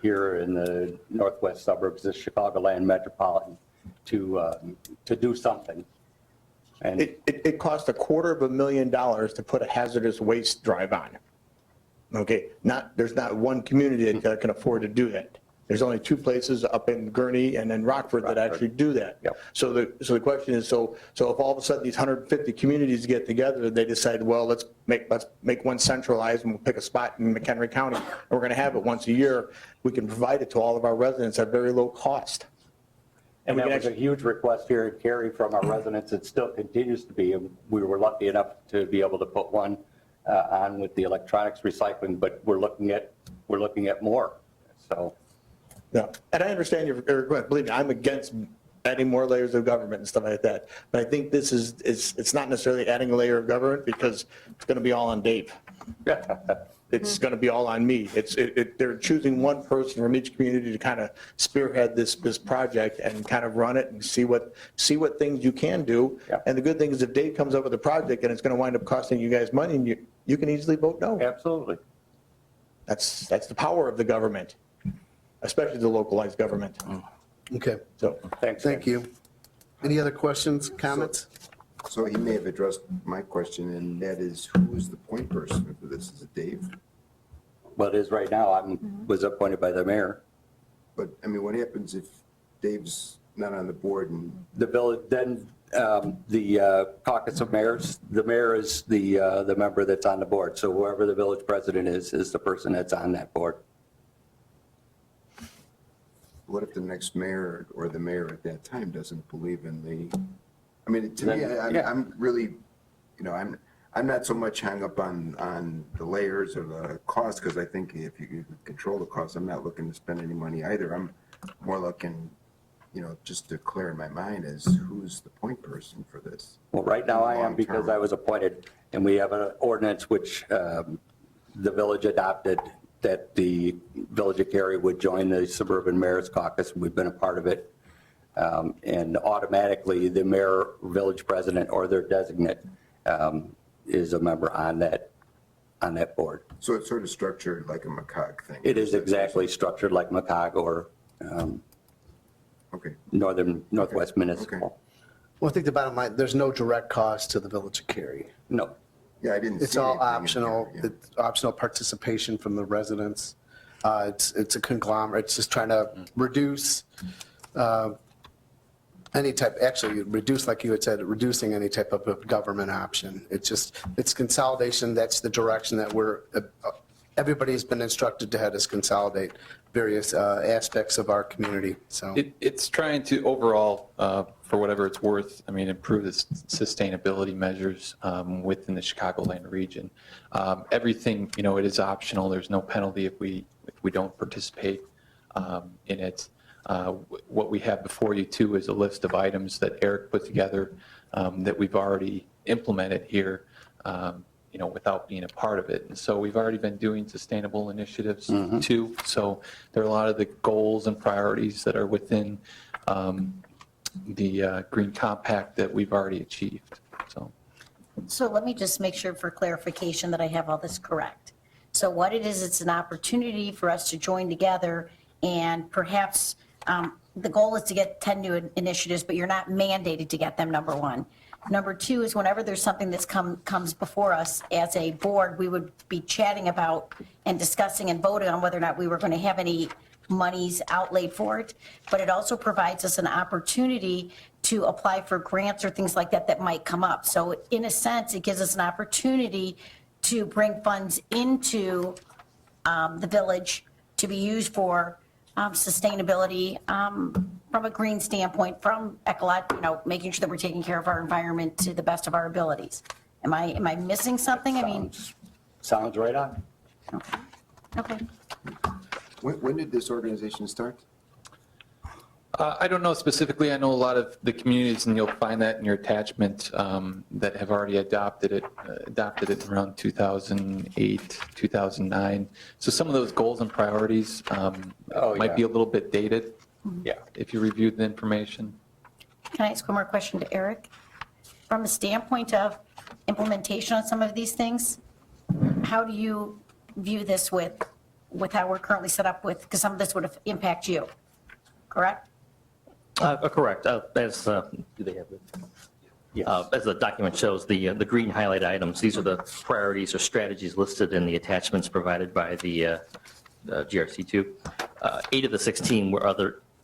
here in the northwest suburbs of Chicagoland metropolitan to do something. And It cost $250,000 to put a hazardous waste drive on. Okay, there's not one community that can afford to do that. There's only two places up in Gurnee and in Rockford that actually do that. Yep. So the question is, so if all of a sudden these 150 communities get together, they decide, well, let's make one centralized and we'll pick a spot in McHenry County, and we're going to have it once a year. We can provide it to all of our residents at very low cost. And that was a huge request here in Cary from our residents. It still continues to be. We were lucky enough to be able to put one on with the electronics recycling, but we're looking at more. So. Yeah, and I understand your request. Believe me, I'm against adding more layers of government and stuff like that. But I think this it's not necessarily adding a layer of government because it's going to be all on Dave. It's going to be all on me. They're choosing one person from each community to kind of spearhead this project and kind of run it and see what things you can do. Yeah. And the good thing is if Dave comes up with a project and it's going to wind up costing you guys money, and you can easily vote no. Absolutely. That's the power of the government, especially the localized government. Okay, So Thanks. thank you. Any other questions, comments? So he may have addressed my question, and that is, who is the point person for this? Is it Dave? Well, it is right now. I was appointed by the mayor. But, I mean, what happens if Dave's not on the board and, The village, then the caucus of mayors, the mayor is the member that's on the board. So whoever the village president is the person that's on that board. what if the next mayor or the mayor at that time doesn't believe in the, I mean, to me, Yeah. I'm really, I'm not so much hung up on the layers or the cost, because I think if you control the cost, I'm not looking to spend any money either. I'm more looking, just to clear in my mind is who's the point person for this? Well, right now I am because I was appointed, and we have an ordinance which the village adopted that the Village of Cary would join the Suburban Mayor's Caucus. We've been a part of it. And automatically, the mayor, village president, or their designate is a member on that board. So it's sort of structured like a McCog thing? It is exactly structured like McCog or Okay. Northwest Municipal. Well, I think the bottom line, there's no direct cost to the Village of Cary. No. Yeah, I didn't see It's all anything in optional, here, yeah. it's optional participation from the residents. It's a conglomerate, it's just trying to reduce any type, actually reduce, like you had said, reducing any type of government option. It's consolidation, that's the direction that everybody's been instructed to head, is consolidate various aspects of our community, so. It's trying to overall, for whatever it's worth, I mean, improve the sustainability measures within the Chicagoland region. Everything, you know, it is optional. There's no penalty if we don't participate in it. What we have before you too is a list of items that Eric put together that we've already implemented here, you know, without being a part of it. And so we've already been doing sustainable initiatives too. So there are a lot of the goals and priorities that are within the Green Compact that we've already achieved. So let me just make sure for clarification that I have all this correct. So what it is, it's an opportunity for us to join together and perhaps the goal is to get 10 new initiatives, but you're not mandated to get them, number one. Number two is whenever there's something that's comes before us as a board, we would be chatting about and discussing and voting on whether or not we were going to have any monies outlaid for it. But it also provides us an opportunity to apply for grants or things like that that might come up. So in a sense, it gives us an opportunity to bring funds into the village to be used for sustainability from a green standpoint, from ecological, you know, making sure that we're taking care of our environment to the best of our abilities. Am I missing something? I mean, Sounds right on. okay. When did this organization start? I don't know specifically. I know a lot of the communities, and you'll find that in your attachment, that have already adopted it around 2008, 2009. So some of those goals and priorities might be a little bit dated. Yeah. If you reviewed the information. Can I ask one more question to Eric? From a standpoint of implementation on some of these things, how do you view this with how we're currently set up with, because some of this would impact you, correct? Correct. As do they have it? As the document shows, the green highlighted items, these are the priorities or strategies listed in the attachments provided by the GRC2. 8 of the 16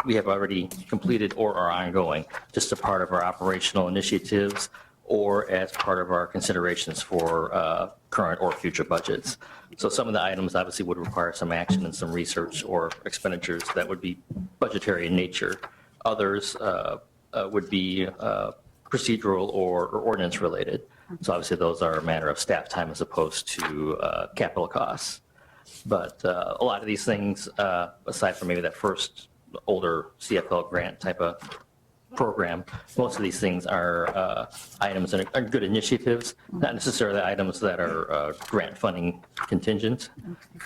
we have already completed or are ongoing, just a part of our operational initiatives or as part of our considerations for current or future budgets. So some of the items obviously would require some action and some research or expenditures that would be budgetary in nature. Others would be procedural or ordinance related. So obviously those are a matter of staff time as opposed to capital costs. But a lot of these things, aside from maybe that first older CFL grant type of program, most of these things are items that are good initiatives, not necessarily items that are grant funding contingent,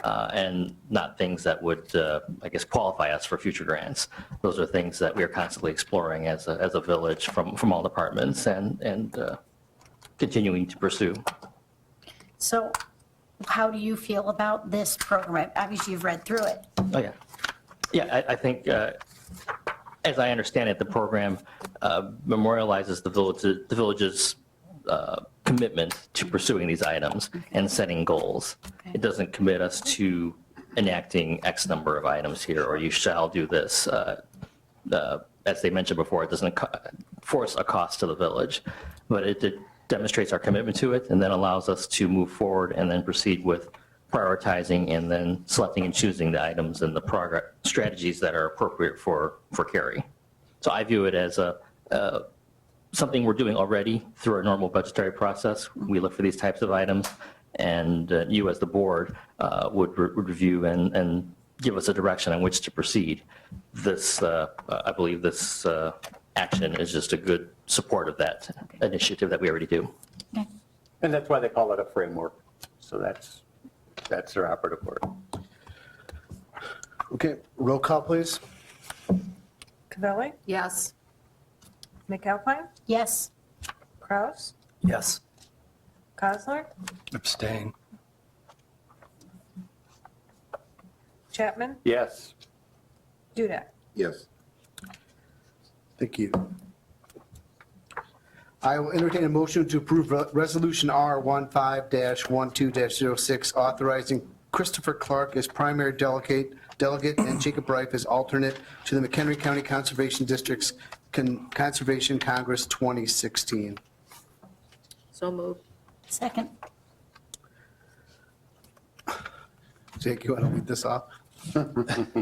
and not things that would, I guess, qualify us for future grants. Those are things that we are constantly exploring as a village from all departments and continuing to pursue. So how do you feel about this program? Obviously, you've read through it. Oh, yeah. Yeah, I think, as I understand it, the program memorializes the village's commitment to pursuing these items and setting goals. It doesn't commit us to enacting X number of items here, or you shall do this. As they mentioned before, it doesn't force a cost to the village, but it demonstrates our commitment to it and then allows us to move forward and then proceed with prioritizing and then selecting and choosing the items and the progress strategies that are appropriate for Cary. So I view it as something we're doing already through our normal budgetary process. We look for these types of items, and you as the board would review and give us a direction on which to proceed. This, I believe this action is just a good support of that initiative that we already do. Okay. And that's why they call it a framework. So that's their operative word. Okay, roll call, please. Cavelli, Yes. McAlpine, Yes. Kraus, Yes. Cosler, Abstain. Chapman, Yes. Dudek. Yes. Thank you. I will entertain a motion to approve Resolution R15-12-06, authorizing Christopher Clark as primary delegate and Jacob Reif as alternate to the McHenry County Conservation District's Conservation Congress 2016. So moved. Second. Jake, you want to lead this off?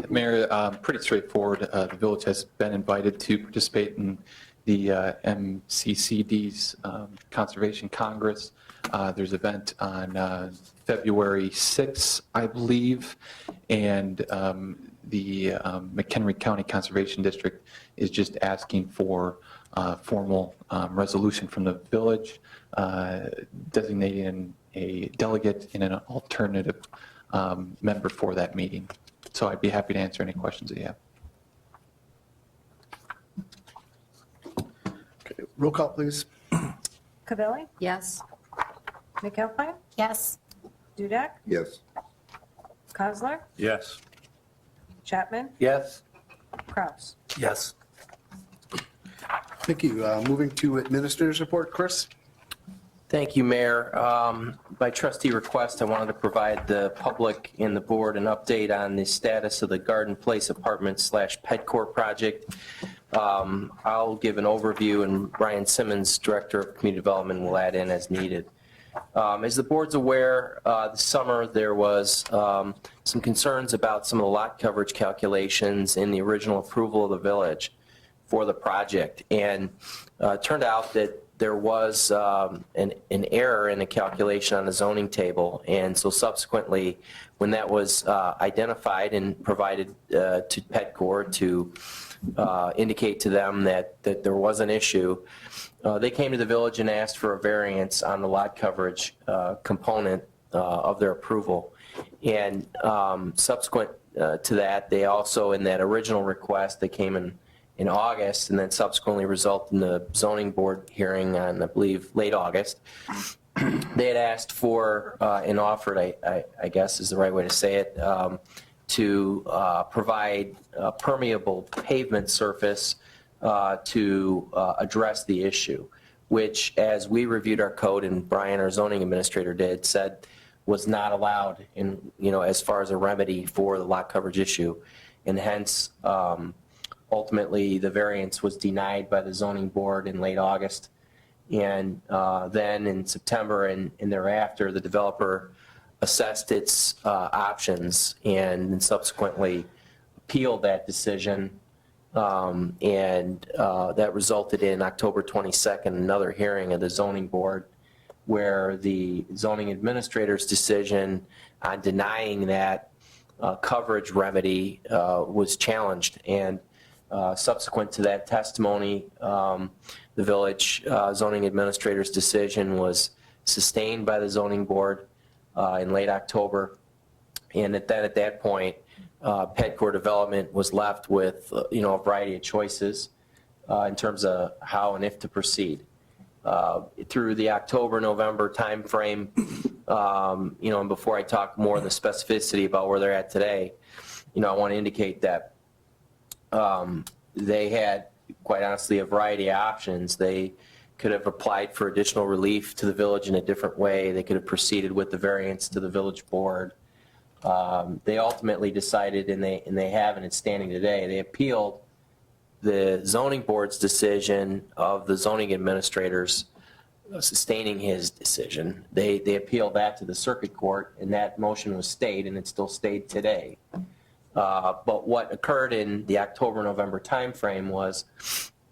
Mayor, pretty straightforward. The village has been invited to participate in the MCCD's Conservation Congress. There's an event on February 6th, I believe, and the McHenry County Conservation District is just asking for a formal resolution from the village designating a delegate and an alternative member for that meeting. So I'd be happy to answer any questions that you have. Okay, roll call, please. Cavelli? Yes. McAlpine? Yes. Dudek? Yes. Kozler? Yes. Chapman? Yes. Kraus? Yes. Thank you. Moving to Administrator's Report, Chris? Thank you, Mayor. By trustee request, I wanted to provide the public and the board an update on the status of the Garden Place Apartments / Pedcore project. I'll give an overview, and Brian Simmons, Director of Community Development, will add in as needed. As the board's aware, this summer there was some concerns about some of the lot coverage calculations in the original approval of the village for the project. And it turned out that there was an error in the calculation on the zoning table. And so subsequently, when that was identified and provided to Pedcore to indicate to them that there was an issue, they came to the village and asked for a variance on the lot coverage component of their approval. And subsequent to that, they also, in that original request, they came in August and then subsequently resulted in the zoning board hearing on, I believe, late August. They had asked for and offered, I guess is the right way to say it, to provide a permeable pavement surface to address the issue, which, as we reviewed our code and Brian, our zoning administrator, did, said was not allowed in, as far as a remedy for the lot coverage issue. And hence, ultimately, the variance was denied by the zoning board in late August. And then in September and thereafter, the developer assessed its options and subsequently appealed that decision. And that resulted in October 22nd, another hearing of the zoning board where the zoning administrator's decision on denying that coverage remedy was challenged. And subsequent to that testimony, the village zoning administrator's decision was sustained by the zoning board in late October. And at that point, Pedcore Development was left with a variety of choices in terms of how and if to proceed. Through the October-November timeframe, and before I talk more of the specificity about where they're at today, I want to indicate that they had, quite honestly, a variety of options. They could have applied for additional relief to the village in a different way. They could have proceeded with the variance to the village board. They ultimately decided, and they have, and it's standing today, they appealed the zoning board's decision of the zoning administrators sustaining his decision. They appealed that to the circuit court, and that motion was stayed, and it still stayed today. But what occurred in the October-November timeframe was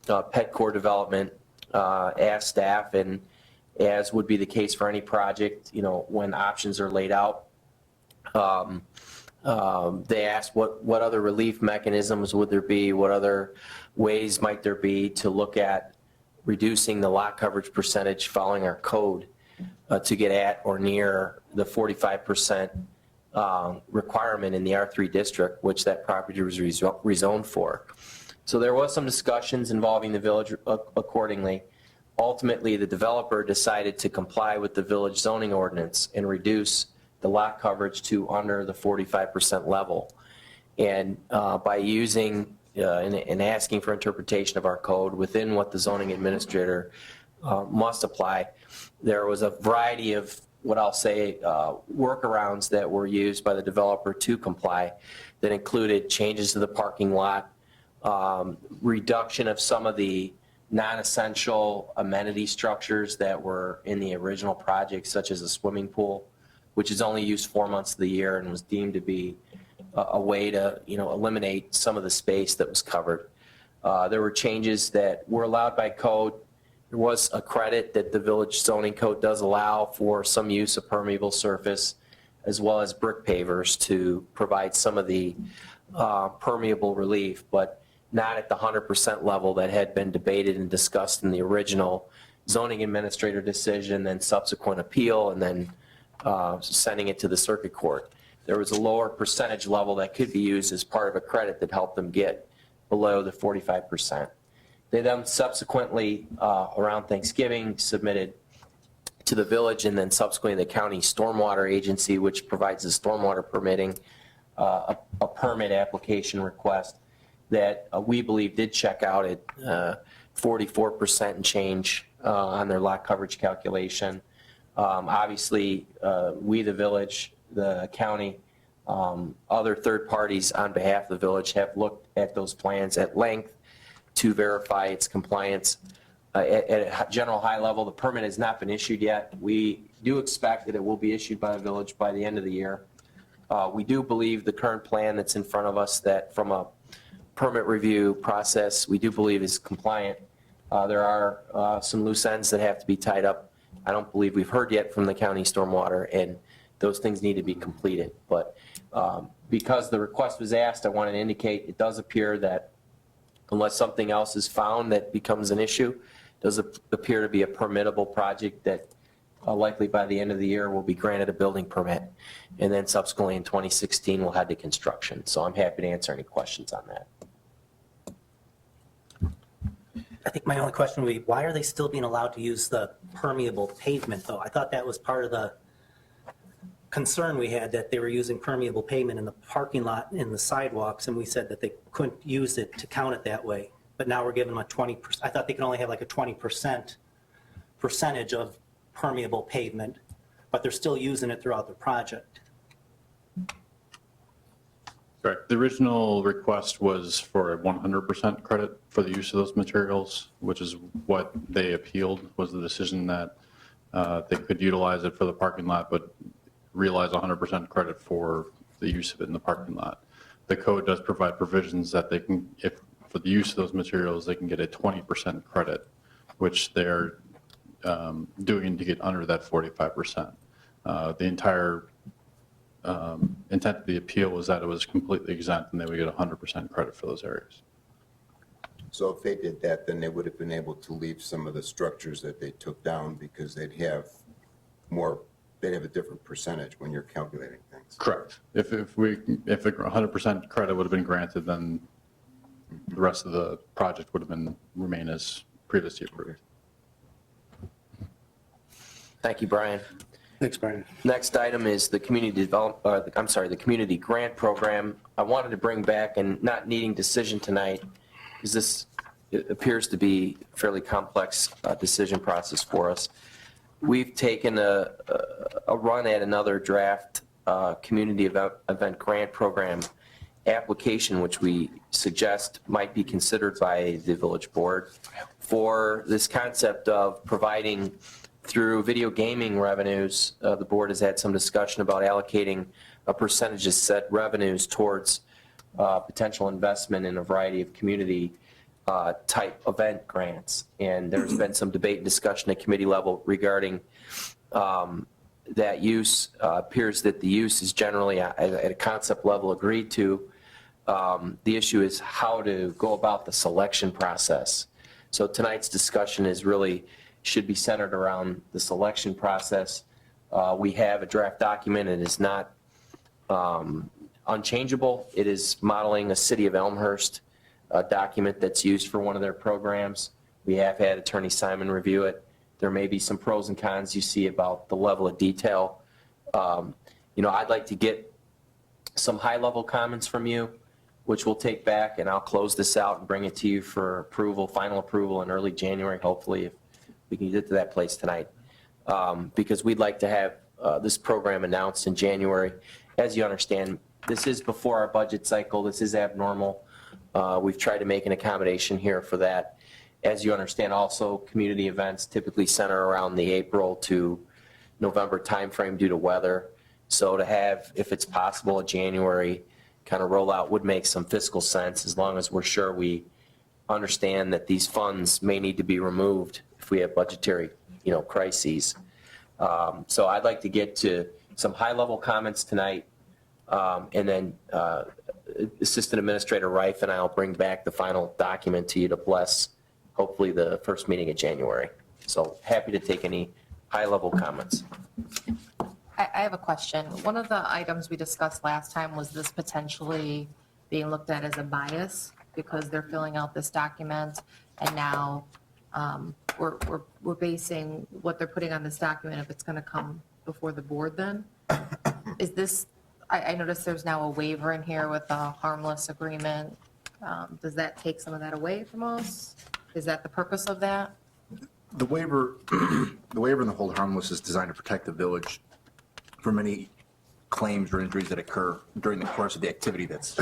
Pedcore Development asked staff, and as would be the case for any project, when options are laid out, they asked what other relief mechanisms would there be, what other ways might there be to look at reducing the lot coverage percentage following our code to get at or near the 45% requirement in the R3 district, which that property was rezoned for. So there was some discussions involving the village accordingly. Ultimately, the developer decided to comply with the village zoning ordinance and reduce the lot coverage to under the 45% level. And by using and asking for interpretation of our code within what the zoning administrator must apply, there was a variety of what I'll say workarounds that were used by the developer to comply that included changes to the parking lot, reduction of some of the non-essential amenity structures that were in the original project, such as a swimming pool, which is only used 4 months of the year and was deemed to be a way to eliminate some of the space that was covered. There were changes that were allowed by code. There was a credit that the village zoning code does allow for some use of permeable surface as well as brick pavers to provide some of the permeable relief, but not at the 100% level that had been debated and discussed in the original zoning administrator decision, then subsequent appeal, and then sending it to the circuit court. There was a lower percentage level that could be used as part of a credit that helped them get below the 45%. They then subsequently, around Thanksgiving, submitted to the village and then subsequently the county stormwater agency, which provides the stormwater permitting, a permit application request that we believe did check out at 44% and change on their lot coverage calculation. Obviously, we, the village, the county, other third parties on behalf of the village have looked at those plans at length to verify its compliance. At a general high level, the permit has not been issued yet. We do expect that it will be issued by the village by the end of the year. We do believe the current plan that's in front of us, that from a permit review process, we do believe is compliant. There are some loose ends that have to be tied up. I don't believe we've heard yet from the county stormwater, and those things need to be completed. But because the request was asked, I wanted to indicate it does appear that unless something else is found that becomes an issue, it does appear to be a permittable project that likely by the end of the year will be granted a building permit. And then subsequently in 2016, we'll head to construction. So I'm happy to answer any questions on that. I think my only question would be, why are they still being allowed to use the permeable pavement, though? I thought that was part of the concern we had, that they were using permeable pavement in the parking lot, in the sidewalks, and we said that they couldn't use it to count it that way. But now we're giving them a 20%. I thought they could only have like a 20% percentage of permeable pavement, but they're still using it throughout the project. Correct. The original request was for a 100% credit for the use of those materials, which is what they appealed, was the decision that they could utilize it for the parking lot, but realize 100% credit for the use of it in the parking lot. The code does provide provisions that they can, if for the use of those materials, they can get a 20% credit, which they're doing to get under that 45%. The entire intent of the appeal was that it was completely exempt and they would get 100% credit for those areas. So if they did that, then they would have been able to leave some of the structures that they took down because they'd have a different percentage when you're calculating things. Correct. If a 100% credit would have been granted, then the rest of the project would have remain as previously approved. Thank you, Brian. Thanks, Brian. Next item is the the community grant program. I wanted to bring back, and not needing decision tonight, because this appears to be a fairly complex decision process for us. We've taken a run at another draft community event grant program application, which we suggest might be considered by the village board for this concept of providing through video gaming revenues. The board has had some discussion about allocating a percentage of said revenues towards potential investment in a variety of community type event grants. And there's been some debate and discussion at committee level regarding that use. Appears that the use is generally at a concept level agreed to. The issue is how to go about the selection process. So tonight's discussion should be centered around the selection process. We have a draft document. It is not unchangeable. It is modeling a City of Elmhurst document that's used for one of their programs. We have had Attorney Simon review it. There may be some pros and cons you see about the level of detail. I'd like to get some high-level comments from you, which we'll take back, and I'll close this out and bring it to you for approval, final approval in early January, hopefully, if we can get to that place tonight. Because we'd like to have this program announced in January. As you understand, this is before our budget cycle. This is abnormal. We've tried to make an accommodation here for that. As you understand, also, community events typically center around the April to November timeframe due to weather. So to have, if it's possible, a January kind of rollout would make some fiscal sense, as long as we're sure we understand that these funds may need to be removed if we have budgetary, crises. So I'd like to get to some high-level comments tonight, and then Assistant Administrator Reif and I will bring back the final document to you to bless, hopefully, the first meeting in January. So happy to take any high-level comments. I have a question. One of the items we discussed last time was this potentially being looked at as a bias because they're filling out this document, and now we're basing what they're putting on this document if it's going to come before the board then? Is this, I noticed there's now a waiver in here with a harmless agreement. Does that take some of that away from us? Is that the purpose of that? The waiver, the waiver and the hold harmless is designed to protect the village from any claims or injuries that occur during the course of the activity that's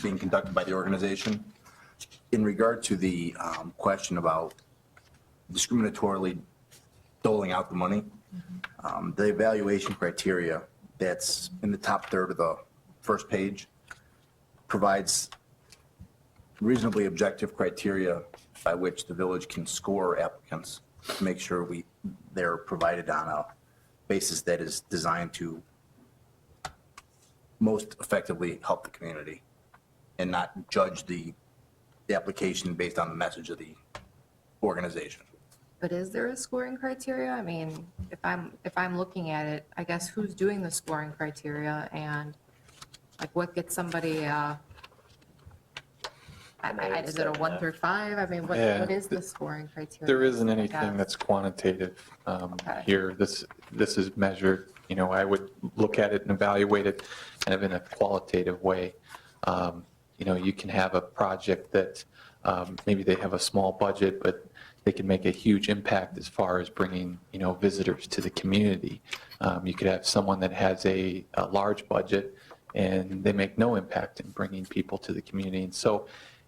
being conducted by the organization. In regard to the question about discriminatorily doling out the money, the evaluation criteria that's in the top third of the first page provides reasonably objective criteria by which the village can score applicants to make sure they're provided on a basis that is designed to most effectively help the community and not judge the application based on the message of the organization. But is there a scoring criteria? I mean, if I'm looking at it, I guess who's doing the scoring criteria and like what gets somebody, is it a 1 through 5? I mean, what is the scoring criteria? There isn't anything that's quantitative here. This is measured, I would look at it and evaluate it kind of in a qualitative way. You can have a project that maybe they have a small budget, but they can make a huge impact as far as bringing, visitors to the community. You could have someone that has a large budget and they make no impact in bringing people to the community. And so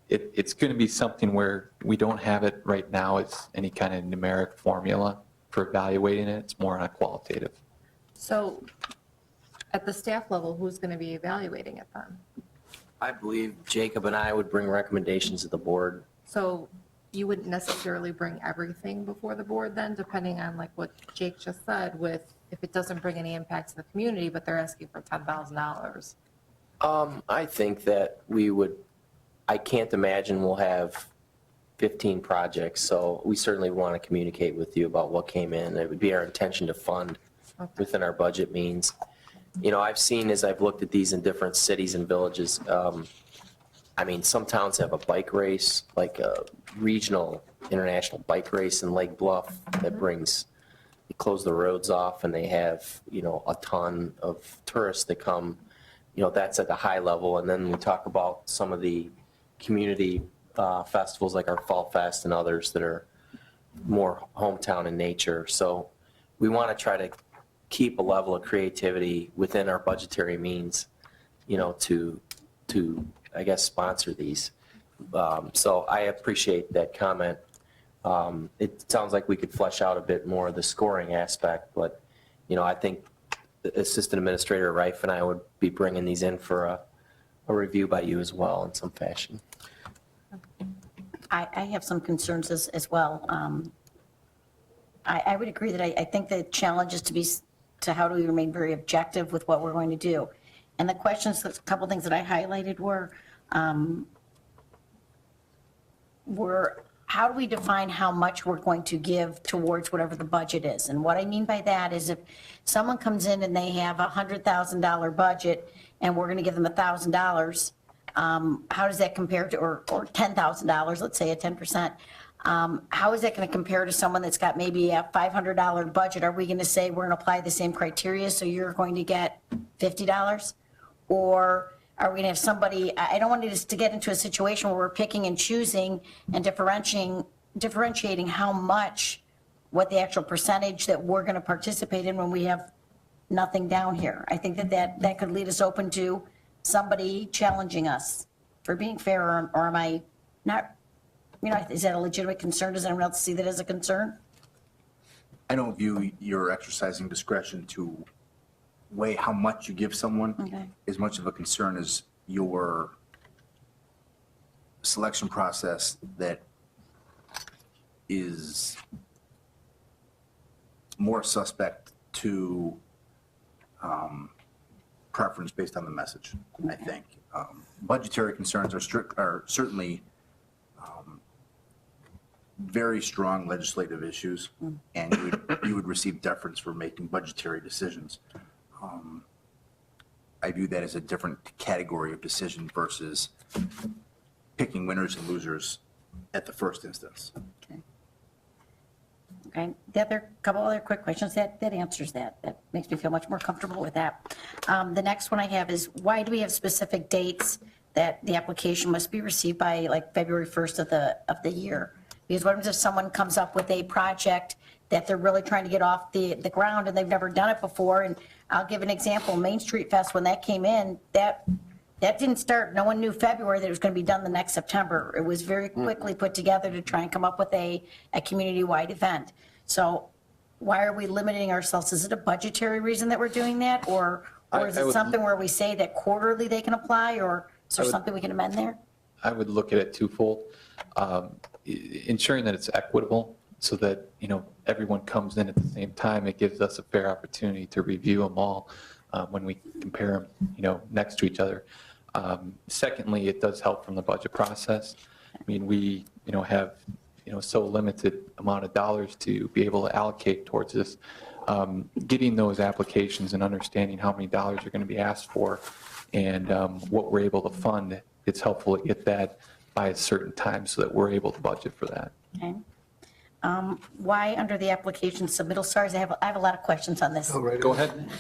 it's going to be something where we don't have it right now. It's any kind of numeric formula for evaluating it. It's more on a qualitative. So at the staff level, who's going to be evaluating it then? I believe Jacob and I would bring recommendations to the board. So you wouldn't necessarily bring everything before the board then, depending on like what Jake just said with if it doesn't bring any impact to the community, but they're asking for $10,000. I think that I can't imagine we'll have 15 projects, so we certainly want to communicate with you about what came in. It would be our intention to fund within our budget means. I've seen as I've looked at these in different cities and villages, some towns have a bike race, like a regional international bike race in Lake Bluff that they close the roads off and they have, a ton of tourists that come, that's at the high level. And then we talk about some of the community festivals like our Fall Fest and others that are more hometown in nature. So we want to try to keep a level of creativity within our budgetary means, to I guess, sponsor these. So I appreciate that comment. It sounds like we could flesh out a bit more of the scoring aspect, but, I think the Assistant Administrator Reif and I would be bringing these in for a review by you as well in some fashion. I have some concerns as well. I would agree that I think the challenge is to how do we remain very objective with what we're going to do. And the questions, a couple things that I highlighted were how do we define how much we're going to give towards whatever the budget is? And what I mean by that is if someone comes in and they have a $100,000 budget and we're going to give them $1,000, how does that compare to, or $10,000, let's say a 10%, how is that going to compare to someone that's got maybe a $500 budget? Are we going to say we're going to apply the same criteria so you're going to get $50? Or are we going to have somebody, I don't want us to get into a situation where we're picking and choosing and differentiating how much, what the actual percentage that we're going to participate in when we have nothing down here. I think that could lead us open to somebody challenging us for being fair, or am I not, is that a legitimate concern? Does anyone else see that as a concern? I don't view your exercising discretion to weigh how much you give someone as much of a concern as your selection process that is more suspect to preference based on the message, I think. Budgetary concerns are certainly very strong legislative issues, and you would receive deference for making budgetary decisions. I view that as a different category of decision versus picking winners and losers at the first instance. Okay, the other, couple other quick questions, that answers that. That makes me feel much more comfortable with that. The next one I have is, why do we have specific dates that the application must be received by, like February 1st of the year? Because what if someone comes up with a project that they're really trying to get off the ground and they've never done it before? And I'll give an example, Main Street Fest, when that came in, that didn't start, no one knew February that it was going to be done the next September. It was very quickly put together to try and come up with a community-wide event. So why are we limiting ourselves? Is it a budgetary reason that we're doing that? Or is I it would- something where we say that quarterly they can apply, or is there something we can amend there? I would look at it twofold. Ensuring that it's equitable so that, everyone comes in at the same time. It gives us a fair opportunity to review them all when we compare them, next to each other. Secondly, it does help from the budget process. I mean, we, have, so limited amount of dollars to be able to allocate towards this. Getting those applications and understanding how many dollars are going to be asked for and what we're able to fund, it's helpful to get that by a certain time so that we're able to budget for that. Okay. Why under the application submittal stars? I have a lot of questions on this. Go ahead.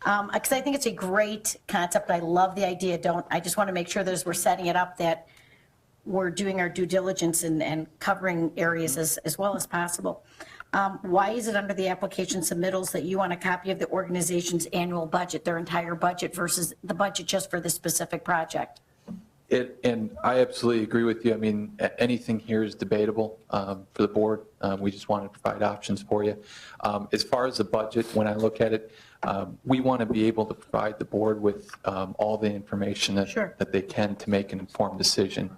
Because I think it's a great concept. I love the idea. I just want to make sure that as we're setting it up that we're doing our due diligence and covering areas as well as possible. Why is it under the application submittals that you want a copy of the organization's annual budget, their entire budget versus the budget just for the specific project? And I absolutely agree with you. I mean, anything here is debatable for the board. We just want to provide options for you. As far as the budget, when I look at it, we want to be able to provide the board with all the information that they can to make an informed decision.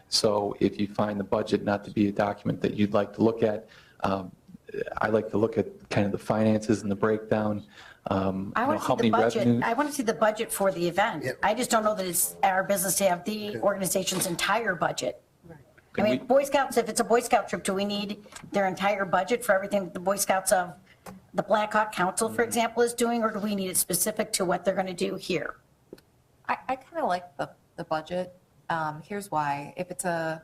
So if you find the budget not to be a document that you'd like to look at, I like to look at kind of the finances and the breakdown. I want to see the budget. I want to see the budget for the event. I just don't know that it's our business to have the organization's entire budget. I mean, Boy Scouts, if it's a Boy Scout trip, do we need their entire budget for everything that the Boy Scouts of the Black Hawk Council, for example, is doing, or do we need it specific to what they're going to do here? I kind of like the budget. Here's why. If it's a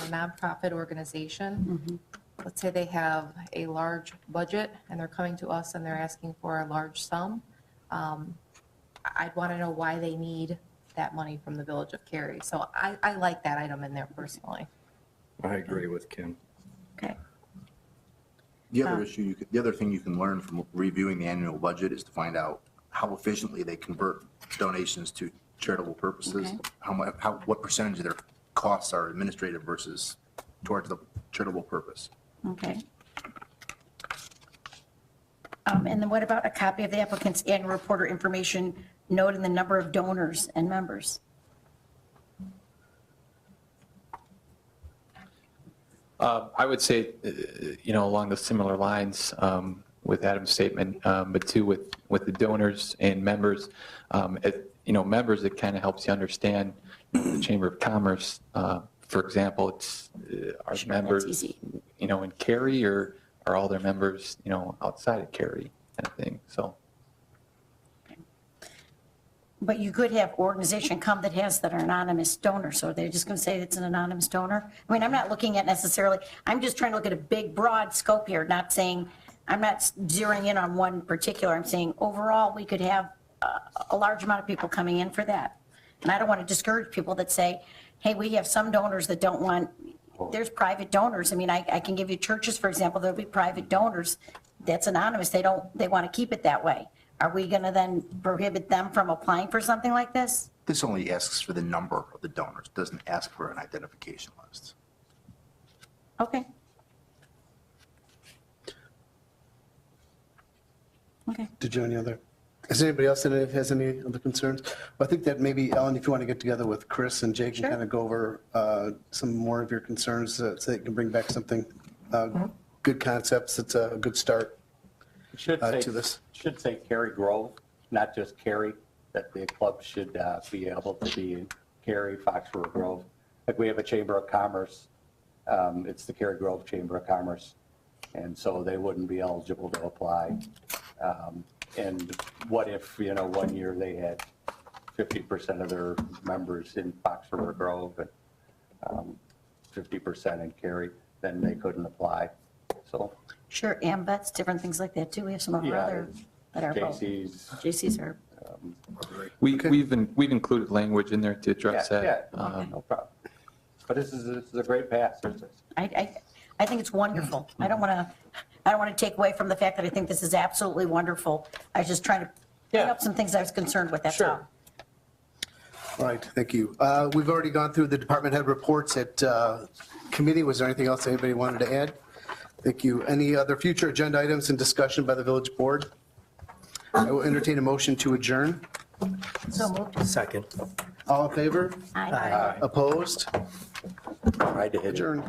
nonprofit organization, let's say they have a large budget and they're coming to us and they're asking for a large sum, I'd want to know why they need that money from the Village of Cary. So I like that item in there personally. I agree with Kim. Okay. The other thing you can learn from reviewing the annual budget is to find out how efficiently they convert donations to charitable purposes, what percentage of their costs are administrative versus towards the charitable purpose. Okay. And then what about a copy of the applicant's annual report or information noting the number of donors and members? I would say, along the similar lines with Adam's statement, but too with the donors and members. Members, it kind of helps you understand the Chamber of Commerce. For example, it's are members, in Cary, or are all their members, outside of Cary, kind of thing. So. But you could have organization come that has that are anonymous donor, so they're just going to say it's an anonymous donor? I mean, I'm not looking at necessarily, I'm just trying to look at a big, broad scope here, not saying, I'm not zeroing in on one particular, I'm saying overall, we could have a large amount of people coming in for that. And I don't want to discourage people that say, hey, we have some donors that don't want, there's private donors. I mean, I can give you churches, for example, there'll be private donors that's anonymous. They want to keep it that way. Are we going to then prohibit them from applying for something like this? This only asks for the number of the donors, doesn't ask for an identification list. Okay. Okay. Did you have any other? Is there anybody else that has any other concerns? Well, I think that maybe, Ellen, if you want to get together with Chris and Jake and Sure. kind of go over some more of your concerns so that you can bring back something, good concepts. It's a good start It should to say, this. should say Cary Grove, not just Cary, that the club should be able to be in Cary, Foxborough Grove. Like we have a Chamber of Commerce, it's the Cary Grove Chamber of Commerce, and so they wouldn't be eligible to apply. And what if, you know, one year they had 50% of their members in Foxborough Grove and 50% in Cary, then they couldn't apply. So, Sure, AMVETS, different things like that too. We have some of our yeah, other that are both. JC's. JCs are, We've included language in there to address Yeah, that. no problem. But this is a great pass. I think it's wonderful. I don't want to take away from the fact that I think this is absolutely wonderful. I was just trying to bring up some things I was concerned with, that's all. All right, thank you. We've already gone through the department head reports at committee. Was there anything else anybody wanted to add? Thank you. Any other future agenda items and discussion by the village board? I will entertain a motion to adjourn. So moved. Second. All in favor? Aye. Opposed? Tried to hit it. Adjourned.